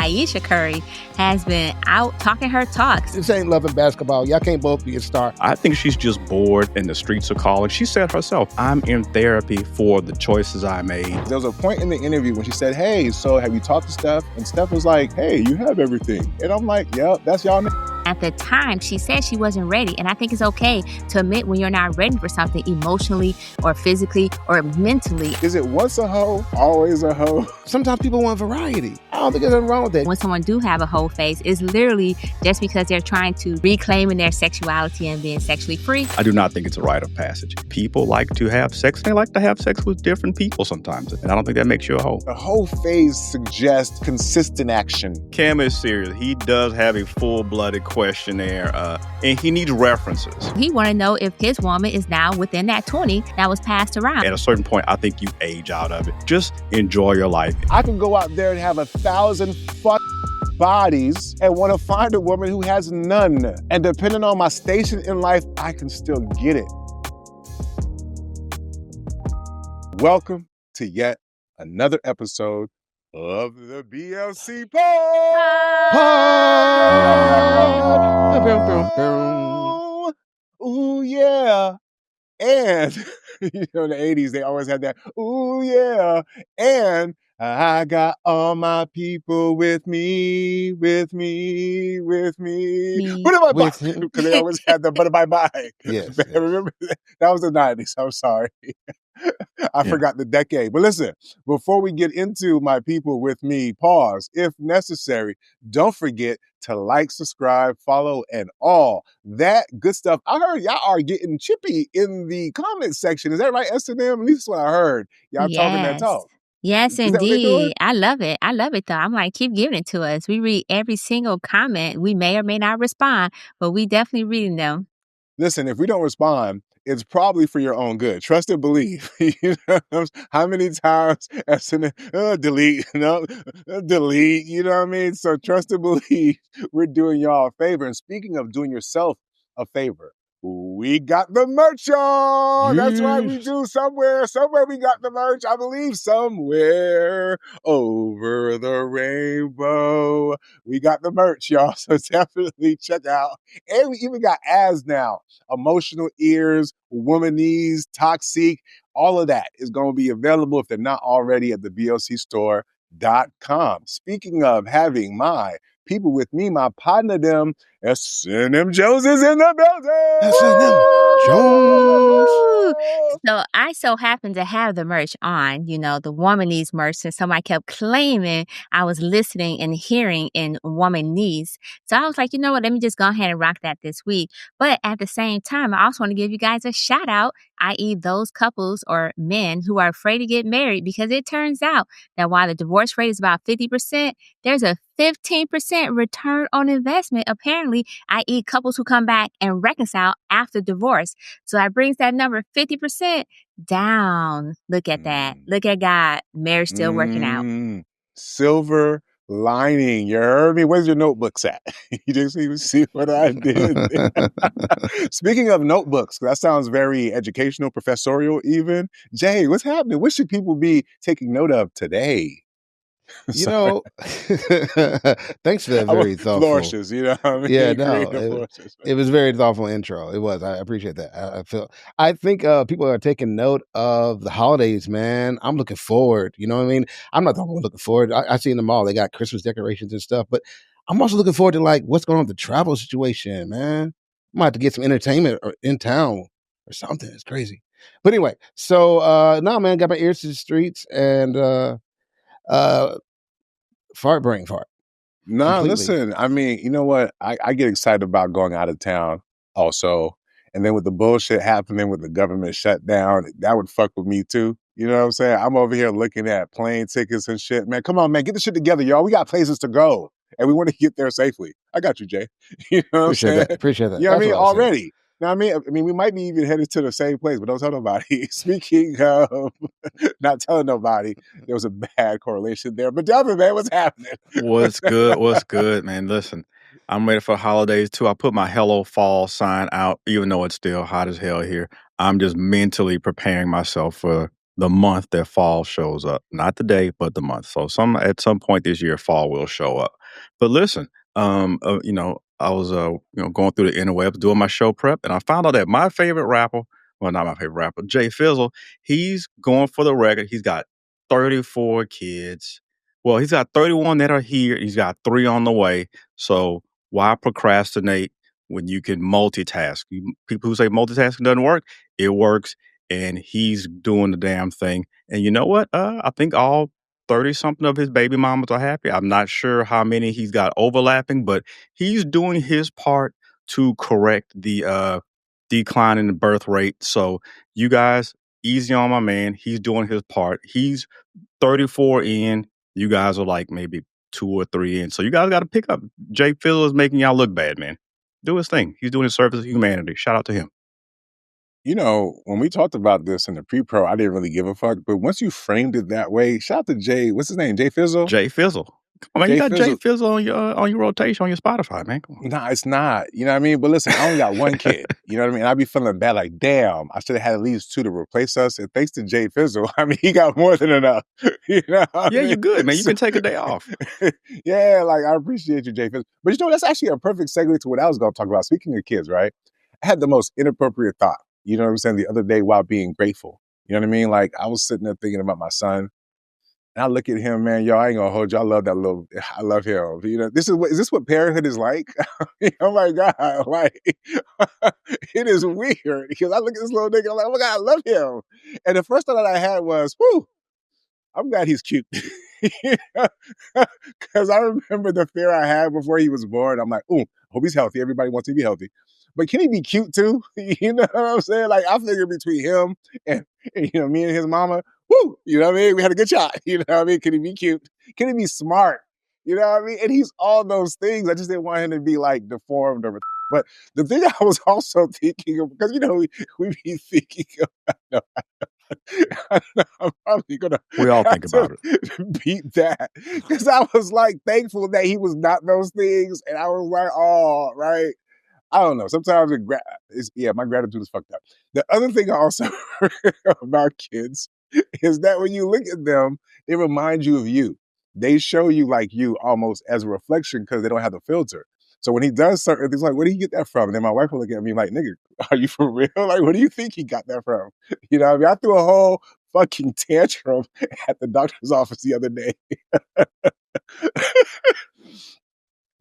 Ayesha Curry has been out talking her talks. This ain't loving basketball. Y'all can't both be a star. I think she's just bored and the streets are calling. She said herself, I'm in therapy for the choices I made. There was a point in the interview when she said, hey, so have you talked to Steph? And Steph was like, hey, you have everything. And I'm like, yep, that's y'all. At the time, she said she wasn't ready. And I think it's okay to admit when you're not ready for something emotionally or physically or mentally. Is it once a hoe, always a hoe? Sometimes people want variety. I don't think there's nothing wrong with that. When someone do have a hoe phase, it's literally just because they're trying to reclaim their sexuality and being sexually free. I do not think it's a rite of passage. People like to have sex. They like to have sex with different people sometimes. And I don't think that makes you a hoe. The hoe phase suggests consistent action. Cam is serious. He does have a full-blooded questionnaire, and he needs references. He want to know if his woman is now within that 20 that was passed around. At a certain point, I think you age out of it. Just enjoy your life. I can go out there and have 1,000 bodies and want to find a woman who has none. And depending on my station in life, I can still get it. Welcome to yet another episode of the BLC Pod. Ooh, yeah. And, you know, in the 80s, they always had that, ooh, yeah. And I got all my people with me. What am I buying? Because they always had the but am I buying? Yes. Remember that was the 90s. I'm sorry. I forgot the decade. But listen, before we get into my people with me, pause. If necessary, don't forget to like, subscribe, follow, and all that good stuff. I heard y'all are getting chippy in the comment section. Is that right, S&M? At least that's what I heard. Y'all talking that talk. Yes, indeed. I love it. I love it, though. I'm like, keep giving it to us. We read every single comment. We may or may not respond, but we definitely reading them. Listen, if we don't respond, it's probably for your own good. Trust and believe. You know, how many times delete, delete, you know what I mean? So trust and believe we're doing y'all a favor. And speaking of doing yourself a favor, we got the merch, y'all. That's right, we do somewhere we got the merch. I believe somewhere over the rainbow. We got the merch, y'all. So definitely check out. And we even got ads now. Emotional ears, womanese, toxic. All of that is going to be available if they're not already at the blcstore.com. Speaking of having my people with me, my partner, them, S&M Jones is in the building. S&M Jones. So I so happened to have the merch on, you know, the womanese merch. And somebody kept claiming I was listening and hearing in womanese. So I was like, you know what, let me just go ahead and rock that this week. But at the same time, I also want to give you guys a shout out, i.e. those couples or men who are afraid to get married, because it turns out that while the divorce rate is about 50%, there's a 15% return on investment, apparently, i.e. couples who come back and reconcile after divorce. So that brings that number 50% down. Look at that. Look at God. Marriage still working out. Silver lining. You heard me? Where's your notebooks at? You just see what I did. Speaking of notebooks, that sounds very educational, professorial even. Jay, what's happening? What should people be taking note of today? You know, thanks for that very thoughtful. Flourishes, you know what I mean? Yeah, no, it was very thoughtful intro. It was. I appreciate that. I think people are taking note of the holidays, man. I'm looking forward. You know what I mean? I'm not the only one looking forward. I see in the mall, they got Christmas decorations and stuff, but I'm also looking forward to like what's going on with the travel situation, man. I might have to get some entertainment in town or something. It's crazy. But anyway, so no, man, got my ears to the streets and fart. No, completely. Listen, I mean, you know what? I get excited about going out of town also. And then with the bullshit happening with the government shutdown, that would fuck with me too. You know what I'm saying? I'm over here looking at plane tickets and shit. Man, come on, man. Get the shit together, y'all. We got places to go. And we want to get there safely. I got you, Jay. You know what I'm saying? Appreciate that. You know what I mean? Already. Now, I mean, we might be even headed to the same place, but don't tell nobody. Speaking of not telling nobody, there was a bad correlation there. But Delvin, man, what's happening? What's good, man? Listen, I'm ready for holidays, too. I put my Hello Fall sign out, even though it's still hot as hell here. I'm just mentally preparing myself for the month that fall shows up. Not the day, but the month. So at some point this year, fall will show up. But listen, I was going through the interwebs doing my show prep, and I found out that my favorite rapper, well, not my favorite rapper, Jay Fizzle, he's going for the record. He's got 34 kids. Well, he's got 31 that are here. He's got 3 on the way. So why procrastinate when you can multitask? People who say multitasking doesn't work, it works. And he's doing the damn thing. And you know what? I think all 30 something of his baby mamas are happy. I'm not sure how many he's got overlapping, but he's doing his part to correct the decline in the birth rate. So you guys, easy on my man. He's doing his part. He's 34 in. You guys are like maybe 2 or 3 in. So you guys got to pick up. Jay Fizzle is making y'all look bad, man. Do his thing. He's doing his service to humanity. Shout out to him. You know, when we talked about this in the pre-pro, I didn't really give a fuck. But once you framed it that way, shout out to Jay. What's his name? Jay Fizzle? Jay Fizzle. Come on, man. Jay You got Fizzle. Jay Fizzle on your rotation on your Spotify, man. Come on. Nah, it's not. You know what I mean? But listen, I only got 1 kid. You know what I mean? I'd be feeling bad, like, damn, I should have had at least 2 to replace us. And thanks to Jay Fizzle, I mean, he got more than enough. You know what I mean? You're good, man. You can take a day off. Yeah, like, I appreciate you, Jay Fizzle. But you know, that's actually a perfect segue to what I was going to talk about. Speaking of kids, right? I had the most inappropriate thought, you know what I'm saying, the other day while being grateful. You know what I mean? Like, I was sitting there thinking about my son. And I look at him, man, y'all, I ain't gonna hold you. I love him. You know, is this what parenthood is like? Oh my God, like, it is weird because I look at this little nigga, I'm like, oh my God, I love him. And the first thought that I had was, whew, I'm glad he's cute. Because I remember the fear I had before he was born. I'm like, ooh, hope he's healthy. Everybody wants him to be healthy. But can he be cute too? You know what I'm saying? Like, I figure between him and me and his mama, woo, you know what I mean? We had a good shot. You know what I mean? Can he be cute? Can he be smart? You know what I mean? And he's all those things. I just didn't want him to be like deformed or. But the thing I was also thinking of, because we be thinking about. I'm probably gonna. We all think about it. Beat that because I was like thankful that he was not those things, and I was like, oh, right. I don't know. Sometimes my gratitude is fucked up. The other thing I also about kids is that when you look at them, they remind you of you. They show you like you almost as a reflection because they don't have the filter. So when he does certain things, like, where do you get that from? And then my wife will look at me like, nigga, are you for real? Like, where do you think he got that from? You know what I mean? I threw a whole fucking tantrum at the doctor's office the other day.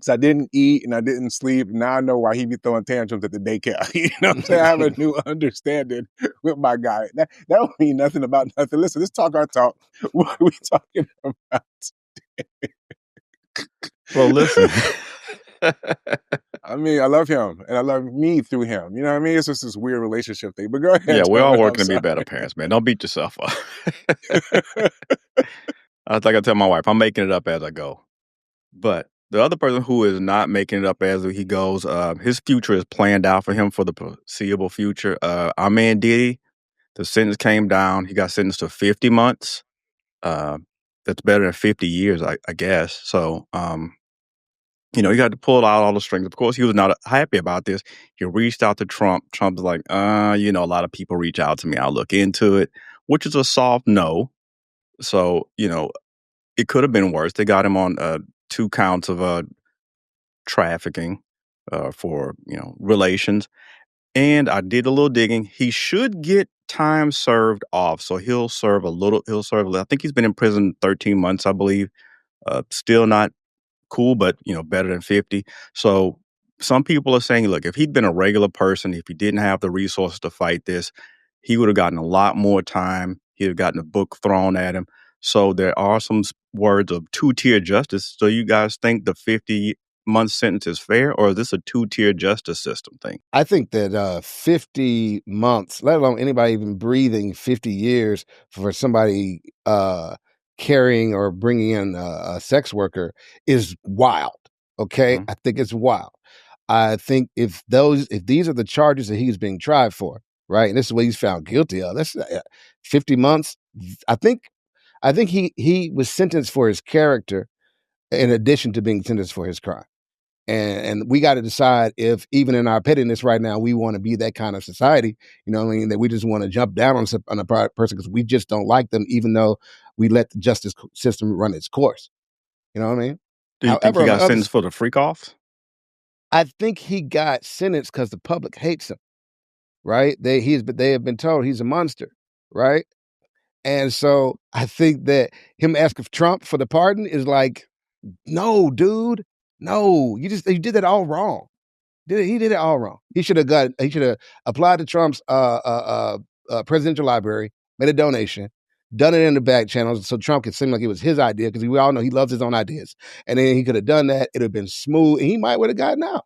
Because I didn't eat and I didn't sleep. Now I know why he be throwing tantrums at the daycare. You know what I'm saying? I have a new understanding with my guy. That don't mean nothing about nothing. Listen, let's talk our talk. What are we talking about? Well, listen. I mean, I love him and I love me through him. You know what I mean? It's just this weird relationship thing. But go ahead. Yeah, we're all working to be better parents, man. Don't beat yourself up. I think I tell my wife, I'm making it up as I go. But the other person who is not making it up as he goes, his future is planned out for him for the foreseeable future. Our man Diddy, the sentence came down. He got sentenced to 50 months. That's better than 50 years, I guess. So, he got to pull out all the strings. Of course, he was not happy about this. He reached out to Trump. Trump's like, a lot of people reach out to me. I'll look into it, which is a soft no. So, it could have been worse. They got him on 2 counts of trafficking for, relations. And I did a little digging. He should get time served off. So he'll serve I think he's been in prison 13 months, I believe. Still not cool, but, better than 50. So some people are saying, look, if he'd been a regular person, if he didn't have the resources to fight this, he would have gotten a lot more time. He'd have gotten a book thrown at him. So there are some words of 2-tier justice. So you guys think the 50-month sentence is fair, or is this a 2-tier justice system thing? I think that 50 months, let alone anybody even breathing 50 years for somebody carrying or bringing in a sex worker is wild. Okay, I think it's wild. I think if these are the charges that he's being tried for, right, and this is what he's found guilty of, that's 50 months. I think he was sentenced for his character in addition to being sentenced for his crime. And we got to decide if, even in our pettiness right now, we want to be that kind of society. You know what I mean? That we just want to jump down on a person because we just don't like them, even though we let the justice system run its course. You know what I mean? Do you think he However, got sentenced for the freak offs? I think he got sentenced because the public hates him, right? They have been told he's a monster, right? And so I think that him asking Trump for the pardon is like, no, dude, no, you did that all wrong. He did it all wrong. He should have applied to Trump's presidential library, made a donation, done it in the back channels so Trump could seem like it was his idea, because we all know he loves his own ideas. And then he could have done that. It would have been smooth, and he might would have gotten out.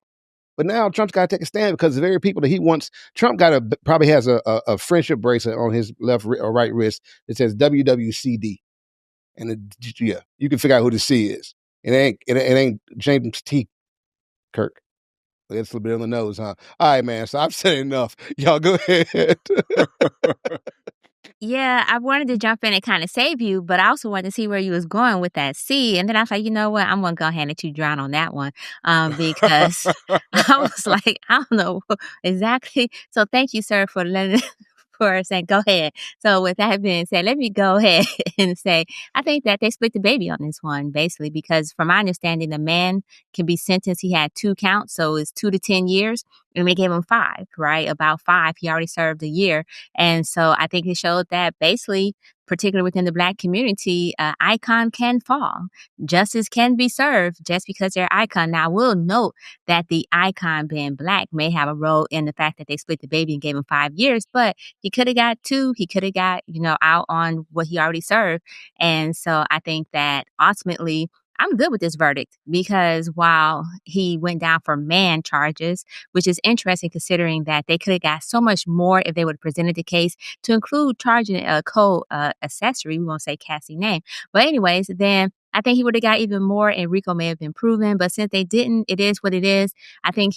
But now Trump's got to take a stand because the very people that he wants, Trump probably has a friendship bracelet on his left or right wrist that says WWCD. And yeah, you can figure out who the C is. It ain't James T. Kirk. It's a little bit on the nose, huh? All right, man. So I've said enough. Y'all go ahead. Yeah, I wanted to jump in and kind of save you, but I also wanted to see where you was going with that C. And then I was like, you know what? I'm going to go ahead and let you drown on that one, because I was like, I don't know exactly. So thank you, sir, for letting for saying go ahead. So with that being said, let me go ahead and say I think that they split the baby on this one, basically, because from my understanding, the man can be sentenced. He had 2 counts, so it's 2 to 10 years, and they gave him 5, right? About 5. He already served a year. And so I think it showed that basically, particularly within the Black community, icon can fall. Justice can be served just because they're icon. Now, I will note that the icon being Black may have a role in the fact that they split the baby and gave him 5 years, but he could have got 2. He could have got, out on what he already served. And so I think that ultimately, I'm good with this verdict, because while he went down for man charges, which is interesting considering that they could have got so much more if they would have presented the case to include charging a co-accessory. We won't say Cassie name. But anyways, then I think he would have got even more and Rico may have been proven. But since they didn't, it is what it is. I think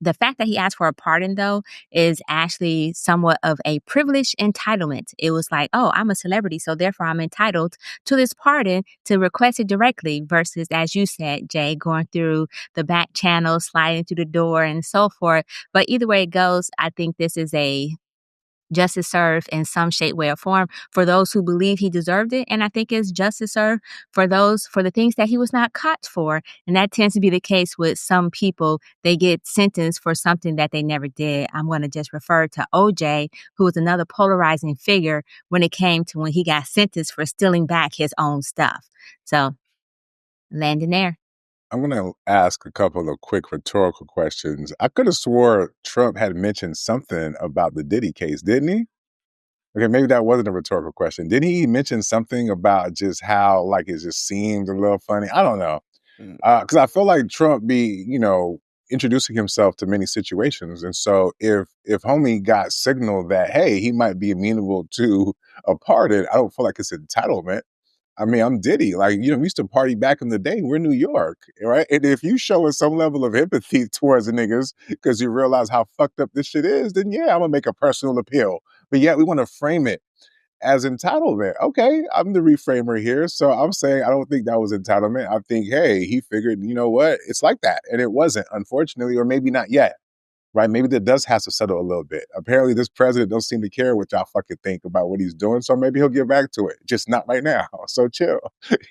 the fact that he asked for a pardon, though, is actually somewhat of a privileged entitlement. It was like, oh, I'm a celebrity, so therefore I'm entitled to this pardon to request it directly versus, as you said, Jay, going through the back channel, sliding through the door and so forth. But either way it goes, I think this is a justice served in some shape, way, or form for those who believe he deserved it. And I think it's justice served for the things that he was not caught for. And that tends to be the case with some people. They get sentenced for something that they never did. I'm going to just refer to OJ, who was another polarizing figure when it came to when he got sentenced for stealing back his own stuff. So, landing there. I'm going to ask a couple of quick rhetorical questions. I could have swore Trump had mentioned something about the Diddy case, didn't he? Okay, maybe that wasn't a rhetorical question. Did he mention something about just how, like, it just seemed a little funny? I don't know. Because I feel like Trump be, introducing himself to many situations. And so if homie got signal that, hey, he might be amenable to a pardon, I don't feel like it's entitlement. I mean, I'm Diddy. Like, we used to party back in the day. We're New York, right? And if you showing some level of empathy towards the niggas because you realize how fucked up this shit is, then yeah, I'm gonna make a personal appeal. But yet we want to frame it as entitlement. Okay, I'm the reframer here. So I'm saying I don't think that was entitlement. I think, hey, he figured, you know what? It's like that. And it wasn't, unfortunately, or maybe not yet. Right? Maybe that does have to settle a little bit. Apparently, this president don't seem to care what y'all fucking think about what he's doing, so maybe he'll get back to it. Just not right now. So chill.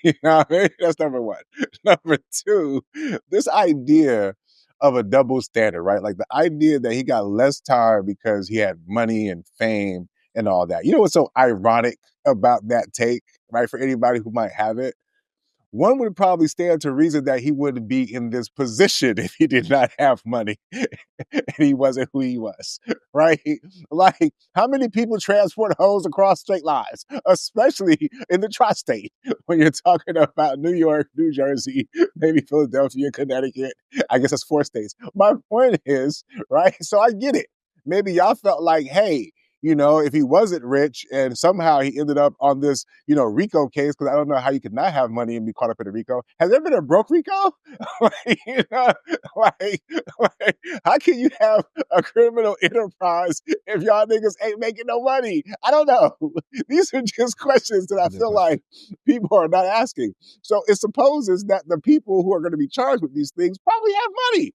You know what I mean? That's number one. Number two, this idea of a double standard, right? Like the idea that he got less time because he had money and fame and all that. You know what's so ironic about that take, right? For anybody who might have it, one would probably stand to reason that he wouldn't be in this position if he did not have money and he wasn't who he was, right? Like, how many people transport hoes across state lines, especially in the tri-state, when you're talking about New York, New Jersey, maybe Philadelphia, Connecticut? I guess that's 4 states. My point is, right? So I get it. Maybe y'all felt like, hey, if he wasn't rich and somehow he ended up on this, RICO case, because I don't know how you could not have money and be caught up in a RICO. Has there been a broke RICO? like, how can you have a criminal enterprise if y'all niggas ain't making no money? I don't know. These are just questions that I feel like people are not asking. So it supposes that the people who are going to be charged with these things probably have money.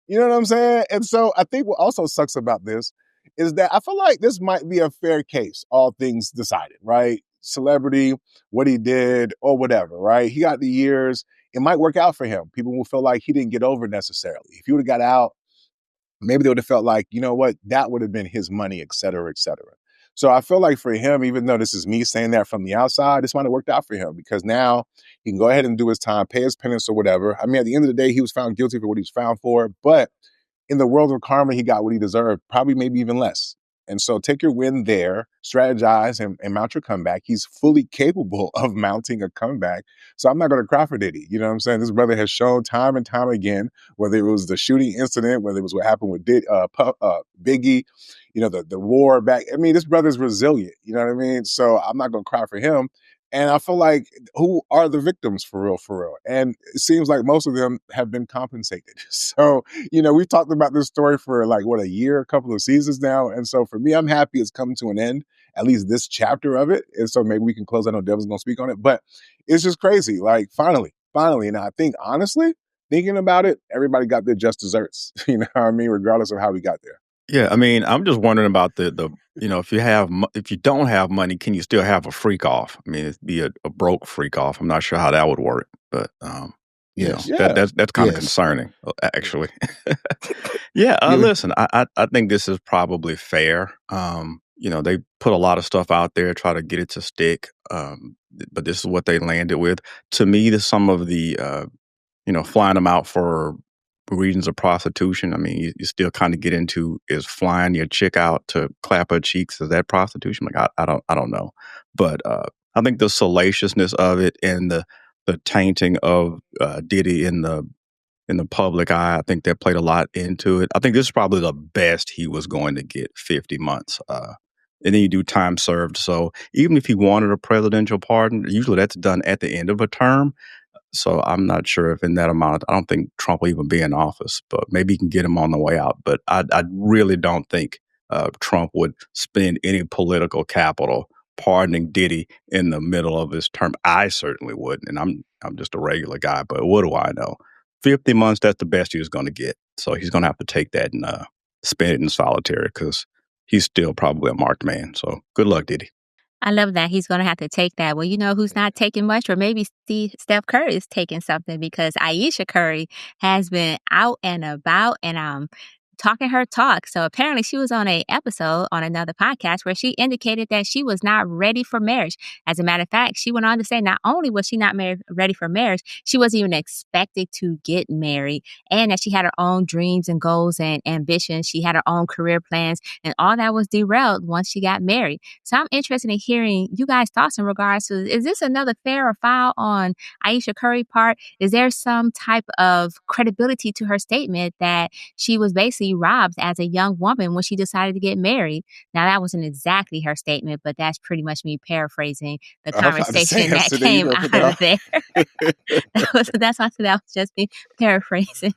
You know what I'm saying? And so I think what also sucks about this is that I feel like this might be a fair case, all things decided, right? Celebrity, what he did, or whatever, right? He got the years. It might work out for him. People will feel like he didn't get over necessarily. If he would have got out, maybe they would have felt like, you know what, that would have been his money, et cetera, et cetera. So I feel like for him, even though this is me saying that from the outside, this might have worked out for him because now he can go ahead and do his time, pay his penance or whatever. I mean, at the end of the day, he was found guilty for what he was found for, but in the world of karma, he got what he deserved, probably maybe even less. And so take your win there, strategize, and mount your comeback. He's fully capable of mounting a comeback. So I'm not going to cry for Diddy. You know what I'm saying? This brother has shown time and time again, whether it was the shooting incident, whether it was what happened with Biggie, the war back. I mean, this brother's resilient. You know what I mean? So I'm not going to cry for him. And I feel like who are the victims for real, for real? And it seems like most of them have been compensated. So, we've talked about this story for like, a year, a couple of seasons now. And so for me, I'm happy it's come to an end, at least this chapter of it. And so maybe we can close. I know Delvin's going to speak on it, but it's just crazy. Like finally. And I think honestly, thinking about it, everybody got their just desserts, you know what I mean? Regardless of how we got there. Yeah, I mean, I'm just wondering about the if you don't have money, can you still have a freak off? I mean, it'd be a broke freak off. I'm not sure how that would work, but Yes. that's kind of Yes. concerning, actually. Yeah, listen, I think this is probably fair. They put a lot of stuff out there, try to get it to stick, but this is what they landed with. To me, some of the flying them out for reasons of prostitution. I mean, you still kind of get into, is flying your chick out to clap her cheeks, is that prostitution? Like I don't know, but I think the salaciousness of it and the tainting of Diddy in the public eye, I think that played a lot into it. I think this is probably the best he was going to get, 50 months. And then you do time served. So even if he wanted a presidential pardon, usually that's done at the end of a term. So I'm not sure if in that amount, I don't think Trump will even be in office, but maybe he can get him on the way out. But I really don't think Trump would spend any political capital pardoning Diddy in the middle of his term. I certainly wouldn't, and I'm just a regular guy, but what do I know? 50 months, that's the best he was going to get. So he's going to have to take that and spend it in solitary because he's still probably a marked man. So good luck, Diddy. I love that. He's going to have to take that. Well, you know who's not taking much? Or maybe Steph Curry is taking something because Ayesha Curry has been out and about and talking her talk. So apparently she was on an episode on another podcast where she indicated that she was not ready for marriage. As a matter of fact, she went on to say not only was she not ready for marriage, she wasn't even expected to get married, and that she had her own dreams and goals and ambitions. She had her own career plans, and all that was derailed once she got married. So I'm interested in hearing you guys' thoughts in regards to, is this another fair or foul on Ayesha Curry's part? Is there some type of credibility to her statement that she was basically robbed as a young woman when she decided to get married? Now, that wasn't exactly her statement, but that's pretty much me paraphrasing the conversation that came out of there. That's why I said that was just me paraphrasing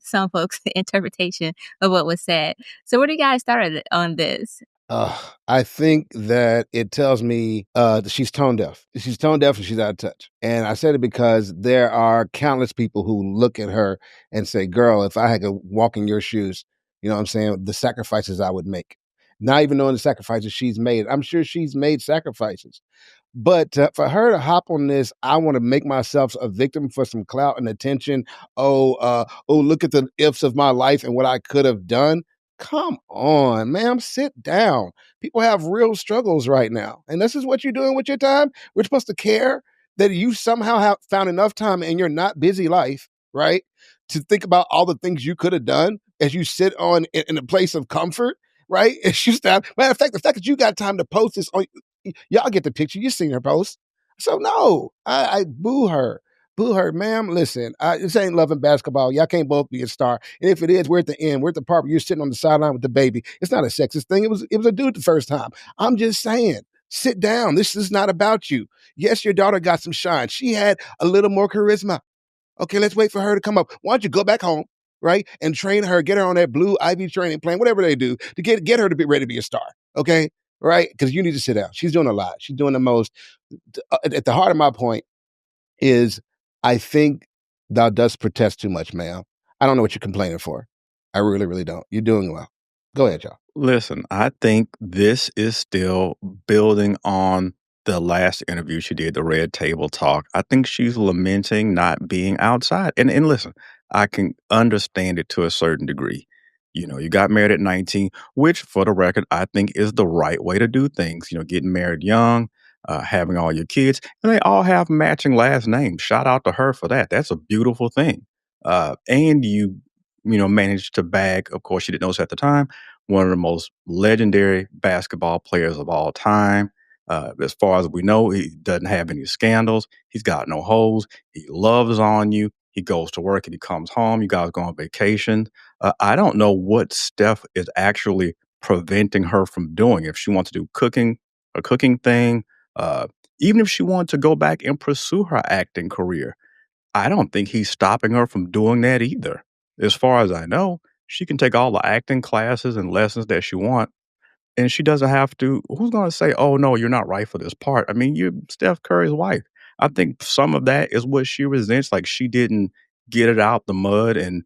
some folks' interpretation of what was said. So where do you guys start on this? I think that it tells me that she's tone deaf. She's tone deaf and she's out of touch. And I said it because there are countless people who look at her and say, girl, if I had to walk in your shoes, you know what I'm saying, the sacrifices I would make. Not even knowing the sacrifices she's made. I'm sure she's made sacrifices. But for her to hop on this, I want to make myself a victim for some clout and attention. Oh, look at the ifs of my life and what I could have done. Come on, ma'am, sit down. People have real struggles right now. And this is what you're doing with your time? We're supposed to care that you somehow have found enough time in your not busy life, right, to think about all the things you could have done as you sit in a place of comfort, right? As you stop. Matter of fact, the fact that you got time to post this on, y'all get the picture. You've seen her post. So no, I boo her. Boo her, ma'am. Listen, this ain't loving basketball. Y'all can't both be a star. And if it is, we're at the end. We're at the part where you're sitting on the sideline with the baby. It's not a sexist thing. It was a dude the first time. I'm just saying, sit down. This is not about you. Yes, your daughter got some shine. She had a little more charisma. Okay, let's wait for her to come up. Why don't you go back home, right, and train her, get her on that blue IV training plan, whatever they do, to get her to be ready to be a star, okay? Right? Because you need to sit down. She's doing a lot. She's doing the most. At the heart of my point is I think thou dost protest too much, ma'am. I don't know what you're complaining for. I really, really don't. You're doing well. Go ahead, y'all. Listen, I think this is still building on the last interview she did, the Red Table Talk. I think she's lamenting not being outside. And listen, I can understand it to a certain degree. You know, you got married at 19, which for the record, I think is the right way to do things. You know, getting married young, having all your kids, and they all have matching last names. Shout out to her for that. That's a beautiful thing. And you know, managed to bag, of course, she didn't know this at the time, one of the most legendary basketball players of all time. As far as we know, he doesn't have any scandals. He's got no holes. He loves on you. He goes to work and he comes home. You guys go on vacation. I don't know what Steph is actually preventing her from doing. If she wants to do cooking, a cooking thing, even if she wanted to go back and pursue her acting career, I don't think he's stopping her from doing that either. As far as I know, she can take all the acting classes and lessons that she wants, and she doesn't have to. Who's going to say, "Oh no, you're not right for this part"? I mean, you're Steph Curry's wife. I think some of that is what she resents. Like she didn't get it out the mud and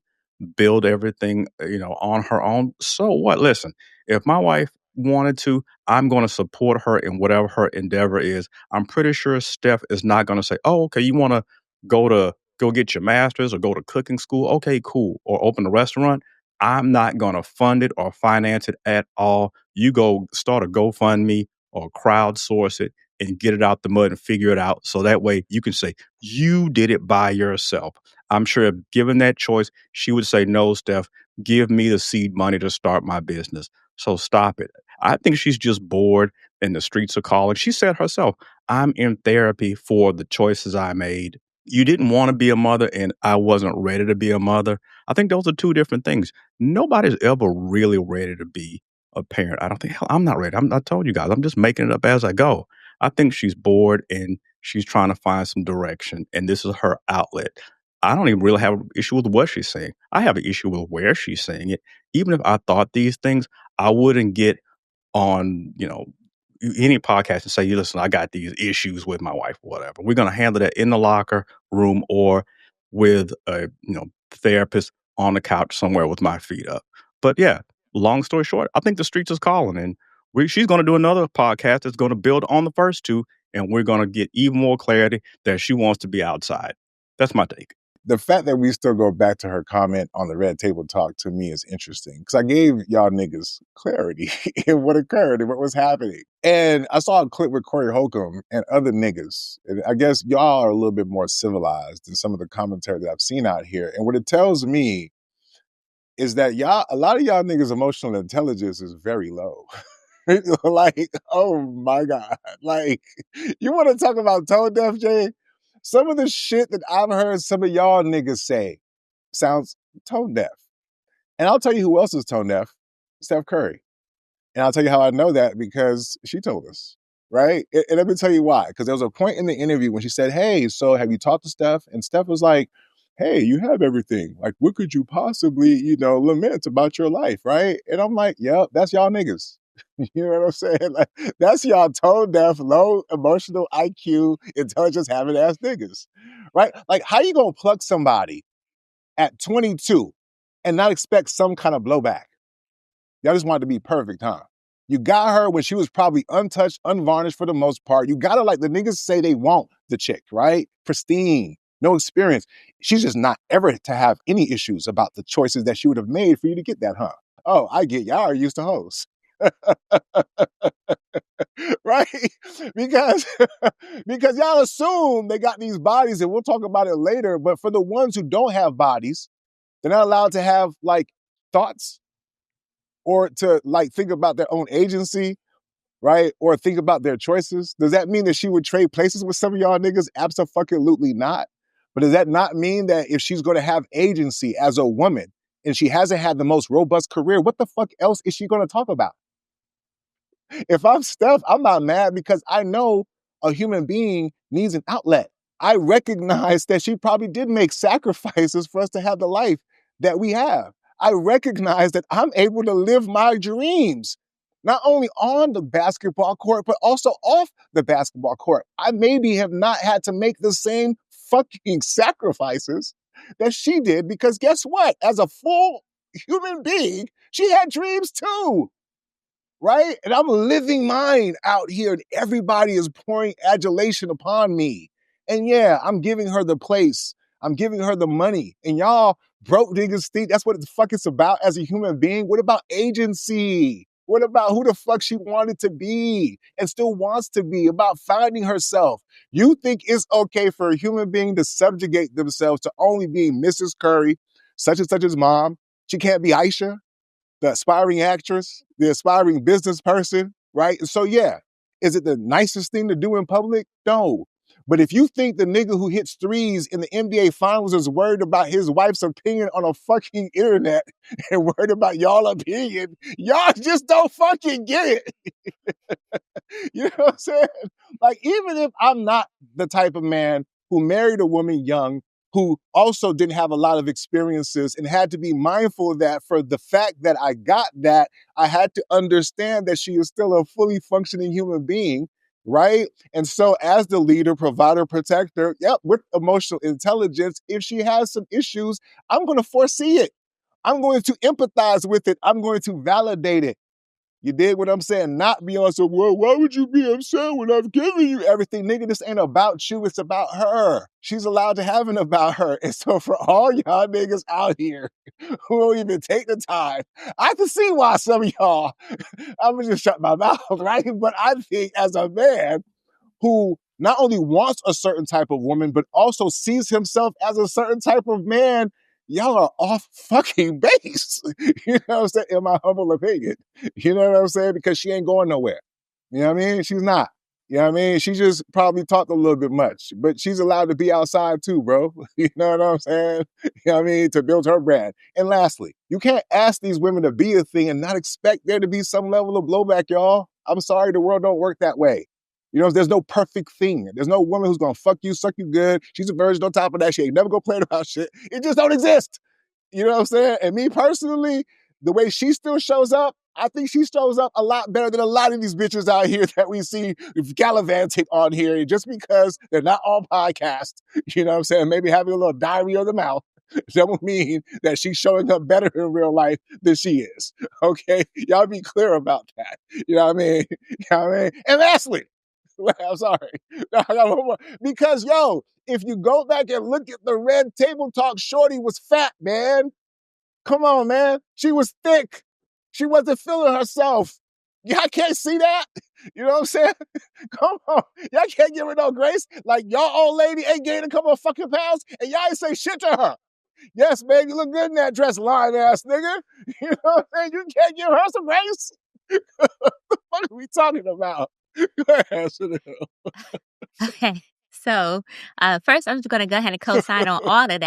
build everything, on her own. So what? Listen, if my wife wanted to, I'm going to support her in whatever her endeavor is. I'm pretty sure Steph is not going to say, "Oh, okay, you want to go get your master's or go to cooking school? Okay, cool. Or open a restaurant." I'm not going to fund it or finance it at all. You go start a GoFundMe or crowdsource it and get it out the mud and figure it out. So that way you can say, you did it by yourself. I'm sure if given that choice, she would say, no, Steph, give me the seed money to start my business. So stop it. I think she's just bored and the streets are calling. She said herself, I'm in therapy for the choices I made. You didn't want to be a mother and I wasn't ready to be a mother. I think those are two different things. Nobody's ever really ready to be a parent. I don't think, hell, I'm not ready. I told you guys, I'm just making it up as I go. I think she's bored and she's trying to find some direction, and this is her outlet. I don't even really have an issue with what she's saying. I have an issue with where she's saying it. Even if I thought these things, I wouldn't get on, any podcast and say, listen, I got these issues with my wife or whatever. We're going to handle that in the locker room or with a, therapist on the couch somewhere with my feet up. But yeah, long story short, I think the streets is calling, and she's going to do another podcast that's going to build on the first two, and we're going to get even more clarity that she wants to be outside. That's my take. The fact that we still go back to her comment on the Red Table Talk to me is interesting because I gave y'all niggas clarity in what occurred and what was happening. And I saw a clip with Corey Holcomb and other niggas. And I guess y'all are a little bit more civilized than some of the commentary that I've seen out here. And what it tells me is that a lot of y'all niggas' emotional intelligence is very low. Like, oh my God. Like, you want to talk about tone deaf, Jay? Some of the shit that I've heard some of y'all niggas say sounds tone deaf. And I'll tell you who else is tone deaf. Steph Curry. And I'll tell you how I know that because she told us, right? And let me tell you why. Because there was a point in the interview when she said, hey, so have you talked to Steph? And Steph was like, hey, you have everything. Like, what could you possibly, lament about your life, right? And I'm like, yep, that's y'all niggas. You know what I'm saying? Like, that's y'all tone deaf, low emotional IQ, intelligence having ass niggas, right? Like, how you gonna pluck somebody at 22 and not expect some kind of blowback? Y'all just wanted to be perfect, huh? You got her when she was probably untouched, unvarnished for the most part. You got her like the niggas say they want the chick, right? Pristine, no experience. She's just not ever to have any issues about the choices that she would have made for you to get that, huh? Oh, I get y'all are used to hoes. Right? Because y'all assume they got these bodies, and we'll talk about it later, but for the ones who don't have bodies, they're not allowed to have like thoughts or to like think about their own agency, right? Or think about their choices. Does that mean that she would trade places with some of y'all niggas? Abso-fucking-lutely not. But does that not mean that if she's going to have agency as a woman and she hasn't had the most robust career, what the fuck else is she going to talk about? If I'm Steph, I'm not mad because I know a human being needs an outlet. I recognize that she probably did make sacrifices for us to have the life that we have. I recognize that I'm able to live my dreams, not only on the basketball court, but also off the basketball court. I maybe have not had to make the same fucking sacrifices that she did because guess what? As a full human being, she had dreams too. Right? And I'm living mine out here, and everybody is pouring adulation upon me. And yeah, I'm giving her the place. I'm giving her the money. And y'all broke niggas think that's what the fuck it's about as a human being. What about agency? What about who the fuck she wanted to be and still wants to be, about finding herself? You think it's okay for a human being to subjugate themselves to only being Mrs. Curry, such and such as mom? She can't be Ayesha, the aspiring actress, the aspiring business person, right? And so, yeah, is it the nicest thing to do in public? No. But if you think the nigga who hits threes in the NBA finals is worried about his wife's opinion on a fucking internet and worried about y'all opinion, y'all just don't fucking get it. You know what I'm saying? Like, even if I'm not the type of man who married a woman young, who also didn't have a lot of experiences and had to be mindful of that, for the fact that I got that, I had to understand that she is still a fully functioning human being, right? And so as the leader, provider, protector, with emotional intelligence, if she has some issues, I'm going to foresee it. I'm going to empathize with it. I'm going to validate it. You dig what I'm saying? Not be on some, well, why would you be upset when I've given you everything? Nigga, this ain't about you. It's about her. She's allowed to have an about her. And so for all y'all niggas out here who don't even take the time, I can see why some of y'all, I'm going to just shut my mouth, right? But I think as a man who not only wants a certain type of woman, but also sees himself as a certain type of man, y'all are off fucking base. You know what I'm saying? In my humble opinion. You know what I'm saying? Because she ain't going nowhere. You know what I mean? She's not. You know what I mean? She just probably talked a little bit much, but she's allowed to be outside too, bro. You know what I'm saying? You know what I mean? To build her brand. And lastly, you can't ask these women to be a thing and not expect there to be some level of blowback, y'all. I'm sorry, the world don't work that way. You know, there's no perfect thing. There's no woman who's gonna fuck you, suck you good. She's a virgin on top of that. She ain't never gonna play about shit. It just don't exist. You know what I'm saying? And me personally, the way she still shows up, I think she shows up a lot better than a lot of these bitches out here that we see gallivanting on here. Just because they're not on podcast, you know what I'm saying? Maybe having a little diary of the mouth, that would mean that she's showing up better in real life than she is. Okay? Y'all be clear about that. You know what I mean? You know what I mean? And lastly, I'm sorry. No, I got one more. Because, yo, if you go back and look at the Red Table Talk, shorty was fat, man. Come on, man. She was thick. She wasn't feeling herself. Y'all can't see that? You know what I'm saying? Come on. Y'all can't give her no grace. Like, y'all old lady ain't gained a couple of fucking pounds, and y'all ain't say shit to her. Yes, man, you look good in that dress, lying ass nigga. You know what I'm saying? You can't give her some grace? What are we talking about? Go ahead, Chanel. Okay. So, first, I'm just going to go ahead and co-sign on all of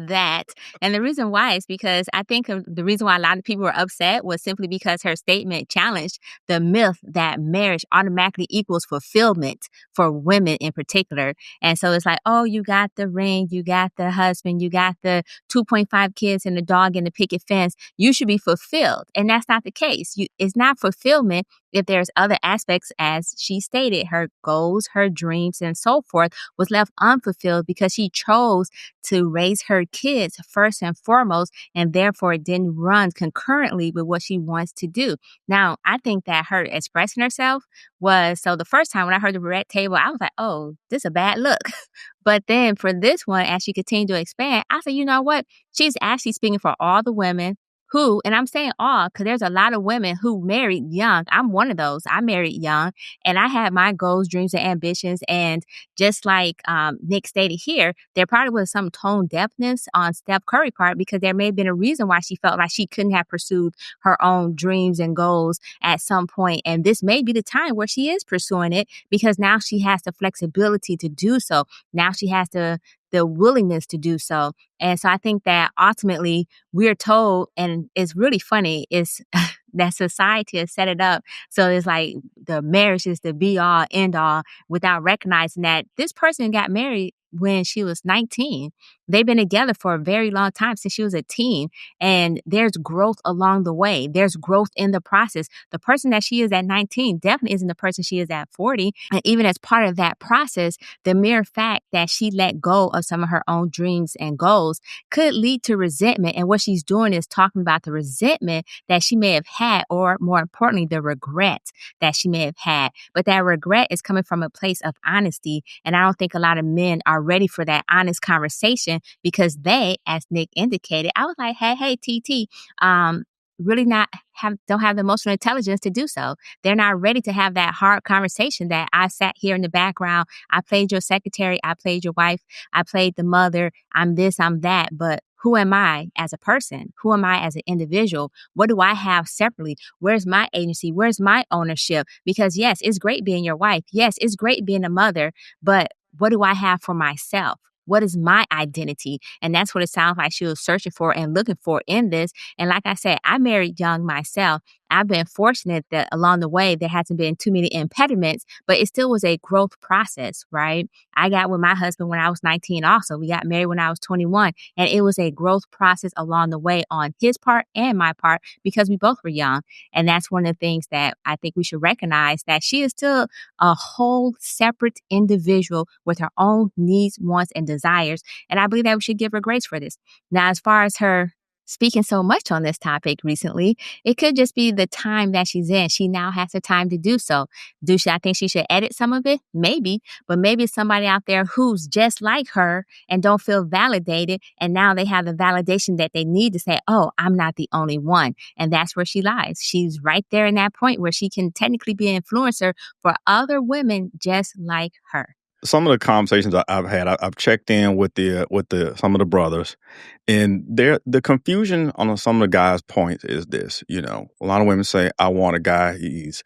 that. And the reason why is because I think the reason why a lot of people were upset was simply because her statement challenged the myth that marriage automatically equals fulfillment for women in particular. And so it's like, oh, you got the ring, you got the husband, you got the 2.5 kids and the dog and the picket fence. You should be fulfilled. And that's not the case. It's not fulfillment if there's other aspects, as she stated, her goals, her dreams, and so forth, was left unfulfilled because she chose to raise her kids first and foremost, and therefore it didn't run concurrently with what she wants to do. Now, I think that her expressing herself was, so the first time when I heard the red table, I was like, oh, this is a bad look. But then for this one, as she continued to expand, I said, you know what? She's actually speaking for all the women who, and I'm saying all because there's a lot of women who married young. I'm one of those. I married young and I had my goals, dreams, and ambitions. And just like Nick stated here, there probably was some tone deafness on Steph Curry's part because there may have been a reason why she felt like she couldn't have pursued her own dreams and goals at some point. And this may be the time where she is pursuing it because now she has the flexibility to do so. Now she has the willingness to do so. And so I think that ultimately we're told, and it's really funny, is that society has set it up. So it's like the marriage is the be all, end all, without recognizing that this person got married when she was 19. They've been together for a very long time since she was a teen. And there's growth along the way. There's growth in the process. The person that she is at 19 definitely isn't the person she is at 40. And even as part of that process, the mere fact that she let go of some of her own dreams and goals could lead to resentment. And what she's doing is talking about the resentment that she may have had, or more importantly, the regret that she may have had. But that regret is coming from a place of honesty. And I don't think a lot of men are ready for that honest conversation because they, as Nick indicated, I was like, hey, TT, really don't have the emotional intelligence to do so. They're not ready to have that hard conversation that I sat here in the background. I played your secretary. I played your wife. I played the mother. I'm this, I'm that. But who am I as a person? Who am I as an individual? What do I have separately? Where's my agency? Where's my ownership? Because yes, it's great being your wife. Yes, it's great being a mother. But what do I have for myself? What is my identity? And that's what it sounds like she was searching for and looking for in this. And like I said, I married young myself. I've been fortunate that along the way, there hasn't been too many impediments, but it still was a growth process, right? I got with my husband when I was 19 also. We got married when I was 21. And it was a growth process along the way on his part and my part because we both were young. And that's one of the things that I think we should recognize, that she is still a whole separate individual with her own needs, wants, and desires. And I believe that we should give her grace for this. Now, as far as her speaking so much on this topic recently, it could just be the time that she's in. She now has the time to do so. I think she should edit some of it? Maybe. But maybe it's somebody out there who's just like her and don't feel validated. And now they have the validation that they need to say, oh, I'm not the only one. And that's where she lies. She's right there in that point where she can technically be an influencer for other women just like her. Some of the conversations I've had, I've checked in with some of the brothers, and the confusion on some of the guys' points is this. You know, a lot of women say, "I want a guy. He's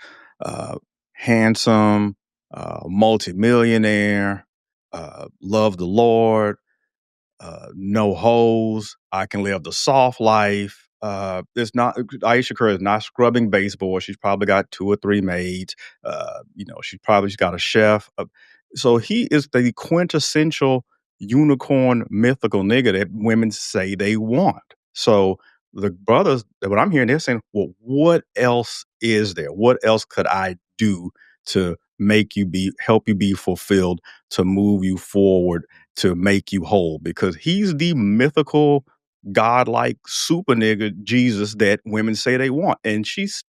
handsome, multimillionaire, love the Lord, no hoes. I can live the soft life." It's not Ayesha Curry is not scrubbing baseboard. She's probably got 2 or 3 maids. She's got a chef. So he is the quintessential unicorn mythical nigga that women say they want. So the brothers, what I'm hearing, they're saying, well, what else is there? What else could I do to help you be fulfilled, to move you forward, to make you whole? Because he's the mythical, godlike super nigga Jesus that women say they want. And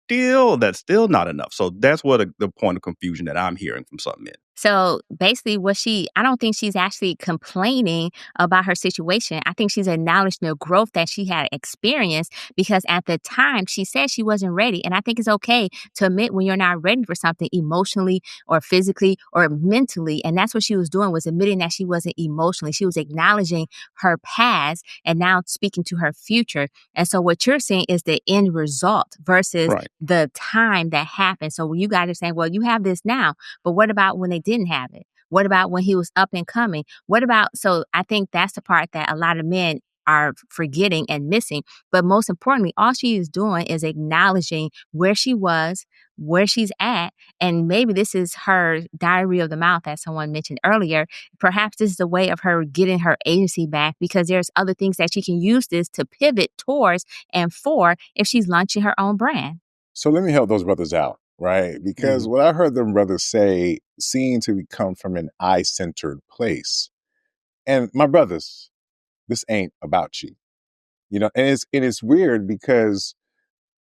that's still not enough. So that's what the point of confusion that I'm hearing from some men. So basically I don't think she's actually complaining about her situation. I think she's acknowledging the growth that she had experienced because at the time she said she wasn't ready. And I think it's okay to admit when you're not ready for something emotionally or physically or mentally. And that's what she was doing, was admitting that she wasn't emotionally. She was acknowledging her past and now speaking to her future. And so what you're saying is the end result versus the time that happened. So when you guys are saying, well, you have this now, but what about when they didn't have it? What about when he was up and coming? So I think that's the part that a lot of men are forgetting and missing. But most importantly, all she is doing is acknowledging where she was, where she's at. And maybe this is her diary of the mouth, as someone mentioned earlier. Perhaps this is a way of her getting her agency back because there's other things that she can use this to pivot towards and for if she's launching her own brand. So let me help those brothers out, right? Because what I heard them brothers say seemed to come from an I-centered place. And my brothers, this ain't about you. You know, and it's weird because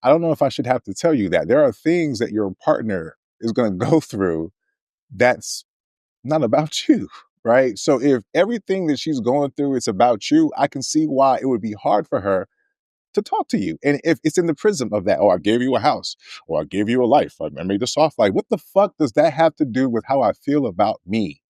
I don't know if I should have to tell you that. There are things that your partner is going to go through that's not about you, right? So if everything that she's going through is about you, I can see why it would be hard for her to talk to you. And if it's in the prism of that, oh, I gave you a house, or I gave you a life, I made a soft life. What the fuck does that have to do with how I feel about me?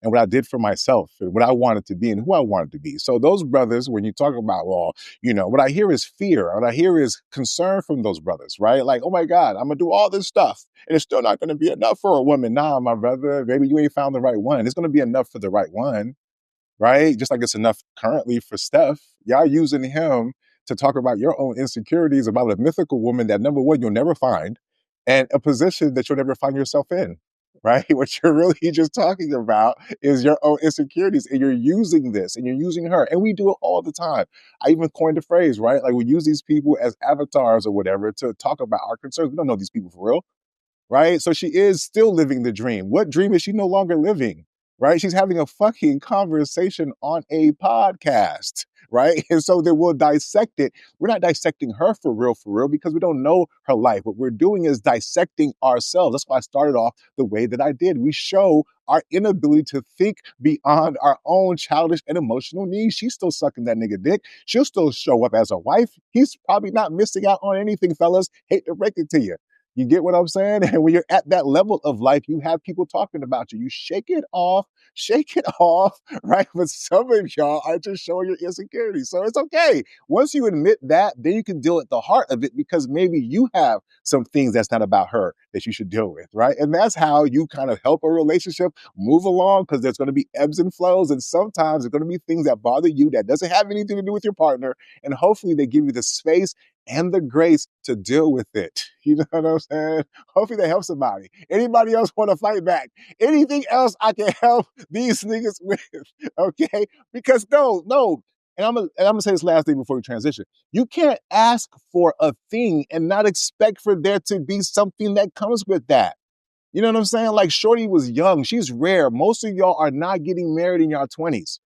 And what I did for myself and what I wanted to be and who I wanted to be. So those brothers, when you talk about, well, what I hear is fear. What I hear is concern from those brothers, right? Like, oh my God, I'm gonna do all this stuff and it's still not gonna be enough for a woman. Nah, my brother, maybe you ain't found the right one. It's gonna be enough for the right one, right? Just like it's enough currently for Steph. Y'all using him to talk about your own insecurities about a mythical woman that, number one, you'll never find, and a position that you'll never find yourself in, right? What you're really just talking about is your own insecurities, and you're using this and you're using her. And we do it all the time. I even coined a phrase, right? Like we use these people as avatars or whatever to talk about our concerns. We don't know these people for real, right? So she is still living the dream. What dream is she no longer living? Right? She's having a fucking conversation on a podcast, right? And so then we'll dissect it. We're not dissecting her for real, because we don't know her life. What we're doing is dissecting ourselves. That's why I started off the way that I did. We show our inability to think beyond our own childish and emotional needs. She's still sucking that nigga dick. She'll still show up as a wife. He's probably not missing out on anything, fellas. Hate to break it to you. You get what I'm saying? And when you're at that level of life, you have people talking about you. You shake it off, right? But some of y'all are just showing your insecurities. So it's okay. Once you admit that, then you can deal at the heart of it, because maybe you have some things that's not about her that you should deal with, right? And that's how you kind of help a relationship move along, because there's going to be ebbs and flows. And sometimes there's going to be things that bother you that doesn't have anything to do with your partner. And hopefully they give you the space and the grace to deal with it. You know what I'm saying? Hopefully that helps somebody. Anybody else want to fight back? Anything else I can help these niggas with? Okay? Because no. And I'm gonna say this last thing before we transition. You can't ask for a thing and not expect for there to be something that comes with that. You know what I'm saying? Like Shorty was young. She's rare. Most of y'all are not getting married in your 20s.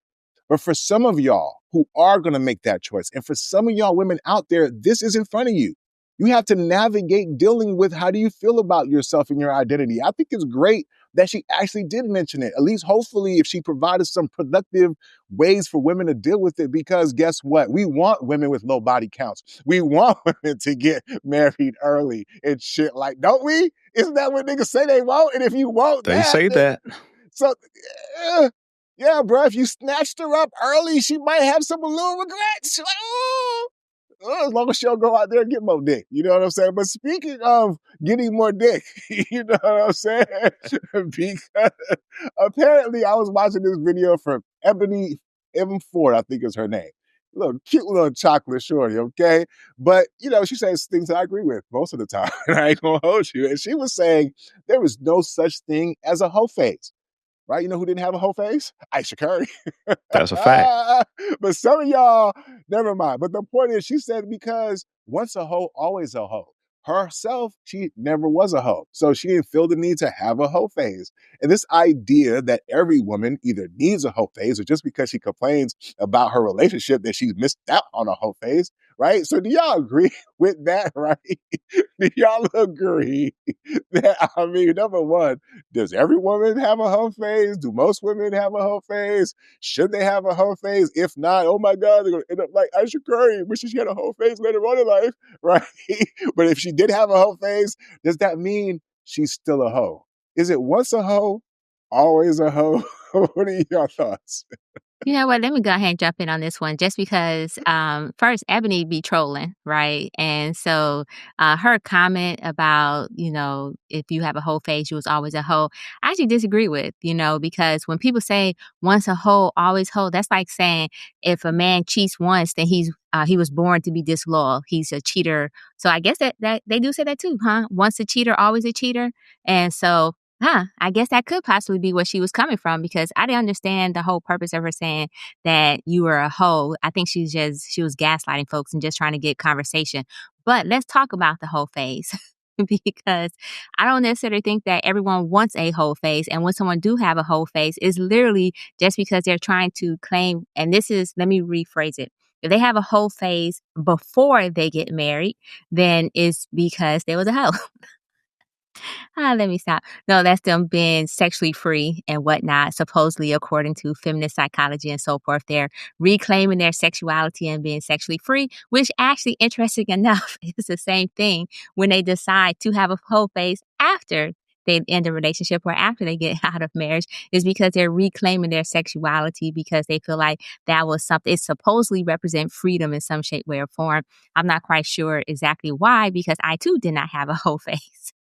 But for some of y'all who are going to make that choice, and for some of y'all women out there, this is in front of you. You have to navigate dealing with how do you feel about yourself and your identity. I think it's great that she actually did mention it. At least hopefully if she provided some productive ways for women to deal with it, because guess what? We want women with low body counts. We want women to get married early and shit, like, don't we? Isn't that what niggas say they want? And if you want They say that. So, yeah, bro, if you snatched her up early, she might have some little regrets. Like, as long as she don't go out there and get more dick. You know what I'm saying? But speaking of getting more dick, you know what I'm saying? Because apparently I was watching this video from Ebony M4, I think is her name. Cute little chocolate shorty, okay? But, she says things that I agree with most of the time. I ain't gonna hold you. And she was saying there was no such thing as a hoe phase. Right? You know who didn't have a whole face? Ayesha Curry. That's a fact. But some of y'all, never mind. But the point is, she said, because once a hoe, always a hoe. Herself, she never was a hoe. So she didn't feel the need to have a hoe phase. And this idea that every woman either needs a hoe phase, or just because she complains about her relationship that she's missed out on a hoe phase, right? So do y'all agree with that, right? Do y'all agree that, number one, does every woman have a hoe phase? Do most women have a hoe phase? Should they have a hoe phase? If not, oh my God, they're going to end up like Ayesha Curry, wishing she had a hoe phase later on in life, right? But if she did have a hoe phase, does that mean she's still a hoe? Is it once a hoe, always a hoe? What are your thoughts? You know what? Let me go ahead and jump in on this one, just because first, Ebony be trolling, right? And so her comment about, if you have a whole face, you was always a hoe, I actually disagree with, because when people say once a hoe, always hoe, that's like saying if a man cheats once, then he was born to be disloyal. He's a cheater. So I guess that they do say that too, huh? Once a cheater, always a cheater. And so I guess that could possibly be where she was coming from, because I didn't understand the whole purpose of her saying that you were a hoe. I think she was gaslighting folks and just trying to get conversation. But let's talk about the hoe phase. Because I don't necessarily think that everyone wants a hoe phase. And when someone do have a hoe phase, it's literally just because they're trying to claim, and let me rephrase it. If they have a hoe phase before they get married, then it's because there was a hoe. Let me stop. No, that's them being sexually free and whatnot. Supposedly, according to feminist psychology and so forth, they're reclaiming their sexuality and being sexually free, which actually, interesting enough, is the same thing when they decide to have a whole phase after they end a relationship or after they get out of marriage, is because they're reclaiming their sexuality because they feel like that was something, it supposedly represent freedom in some shape, way, or form. I'm not quite sure exactly why, because I too did not have a whole phase.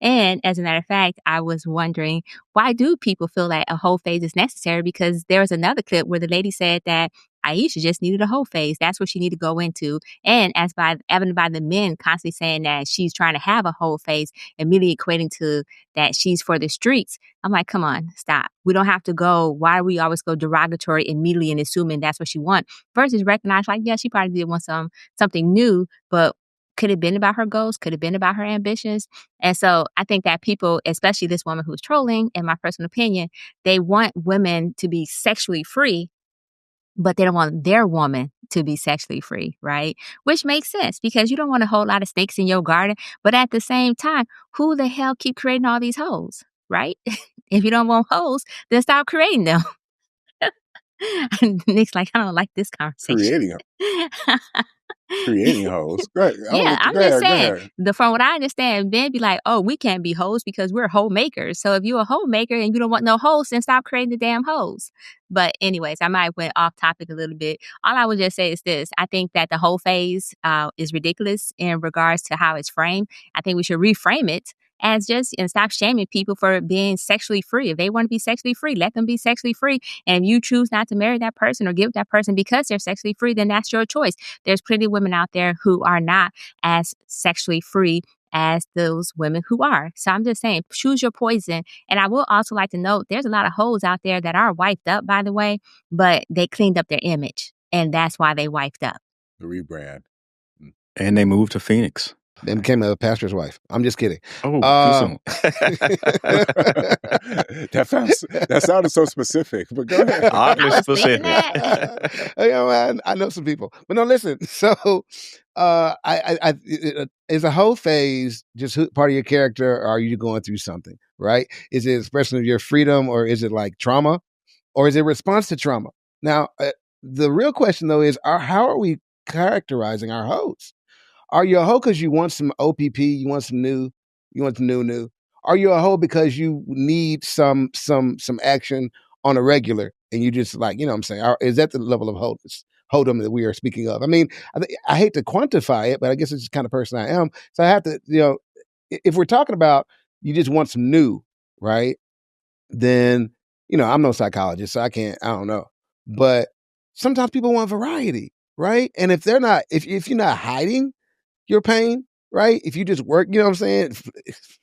And as a matter of fact, I was wondering, why do people feel like a whole phase is necessary? Because there was another clip where the lady said that Ayesha just needed a whole phase. That's what she needed to go into. And as by evident by the men constantly saying that she's trying to have a whole phase, immediately equating to that she's for the streets. I'm like, come on, stop. We don't have to go. Why do we always go derogatory immediately and assuming that's what she wants? Versus recognize, like, yeah, she probably did want something new, but could have been about her goals, could have been about her ambitions. And so I think that people, especially this woman who's trolling, in my personal opinion, they want women to be sexually free, but they don't want their woman to be sexually free, right? Which makes sense because you don't want a whole lot of snakes in your garden. But at the same time, who the hell keep creating all these hoes, right? If you don't want hoes, then stop creating them. Nick's like, I don't like this conversation. Creating hoes. Go ahead. Yeah, I'm Go just ahead. saying, from what I understand, men be like, oh, we can't be hoes because we're hoe makers. So if you're a hoe maker and you don't want no hoes, then stop creating the damn hoes. But anyways, I might have went off topic a little bit. All I would just say is this. I think that the whole phase is ridiculous in regards to how it's framed. I think we should reframe it as just, and stop shaming people for being sexually free. If they want to be sexually free, let them be sexually free. And if you choose not to marry that person or give that person because they're sexually free, then that's your choice. There's plenty of women out there who are not as sexually free as those women who are. So I'm just saying, choose your poison. And I will also like to note, there's a lot of hoes out there that are wiped up, by the way, but they cleaned up their image. And that's why they wiped up. The rebrand. And they moved to Phoenix. Then became a pastor's wife. I'm just kidding. Oh, too soon. That sounded so specific, but go ahead. Oddly I was thinking specific. that. You know, I know some people, but no, listen. So, is a whole phase just part of your character, or are you going through something? Right? Is it expression of your freedom, or is it like trauma, or is it response to trauma? Now, the real question though is, how are we characterizing our hoes? Are you a hoe because you want some OPP, you want some new, new? Are you a hoe because you need some action on a regular and you just like, you know what I'm saying? Is that the level of hoedom that we are speaking of? I mean, I hate to quantify it, but I guess it's the kind of person I am. So I have to, if we're talking about you just want some new, right? Then, I'm no psychologist, so I don't know. But sometimes people want variety, right? And if they're not, if you're not hiding your pain, right? If you just work, you know what I'm saying?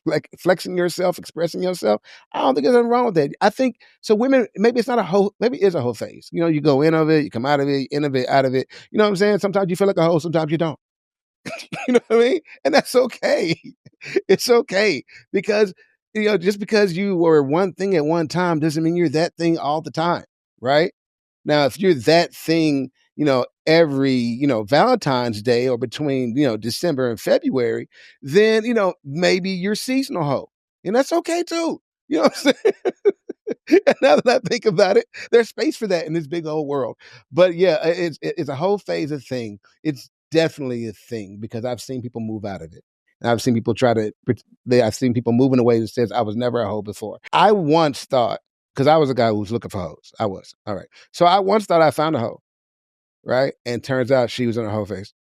Like flexing yourself, expressing yourself. I don't think there's anything wrong with that. I think, so women, maybe it's not a whole, maybe it's a whole phase. You go in of it, you come out of it, in of it, out of it. You know what I'm saying? Sometimes you feel like a hoe, sometimes you don't. You know what I mean? And that's okay. It's okay. Because, just because you were one thing at one time doesn't mean you're that thing all the time, right? Now, if you're that thing, every, Valentine's Day or between, December and February, then, maybe you're seasonal hoe. And that's okay too. You know what I'm saying? And now that I think about it, there's space for that in this big old world. But yeah, it's a whole phase of thing. It's definitely a thing because I've seen people move out of it. And I've seen people I've seen people move in a way that says I was never a hoe before. I once thought, because I was a guy who was looking for hoes. I was. All right. So I once thought I found a hoe. Right. And turns out she was in a hoe phase.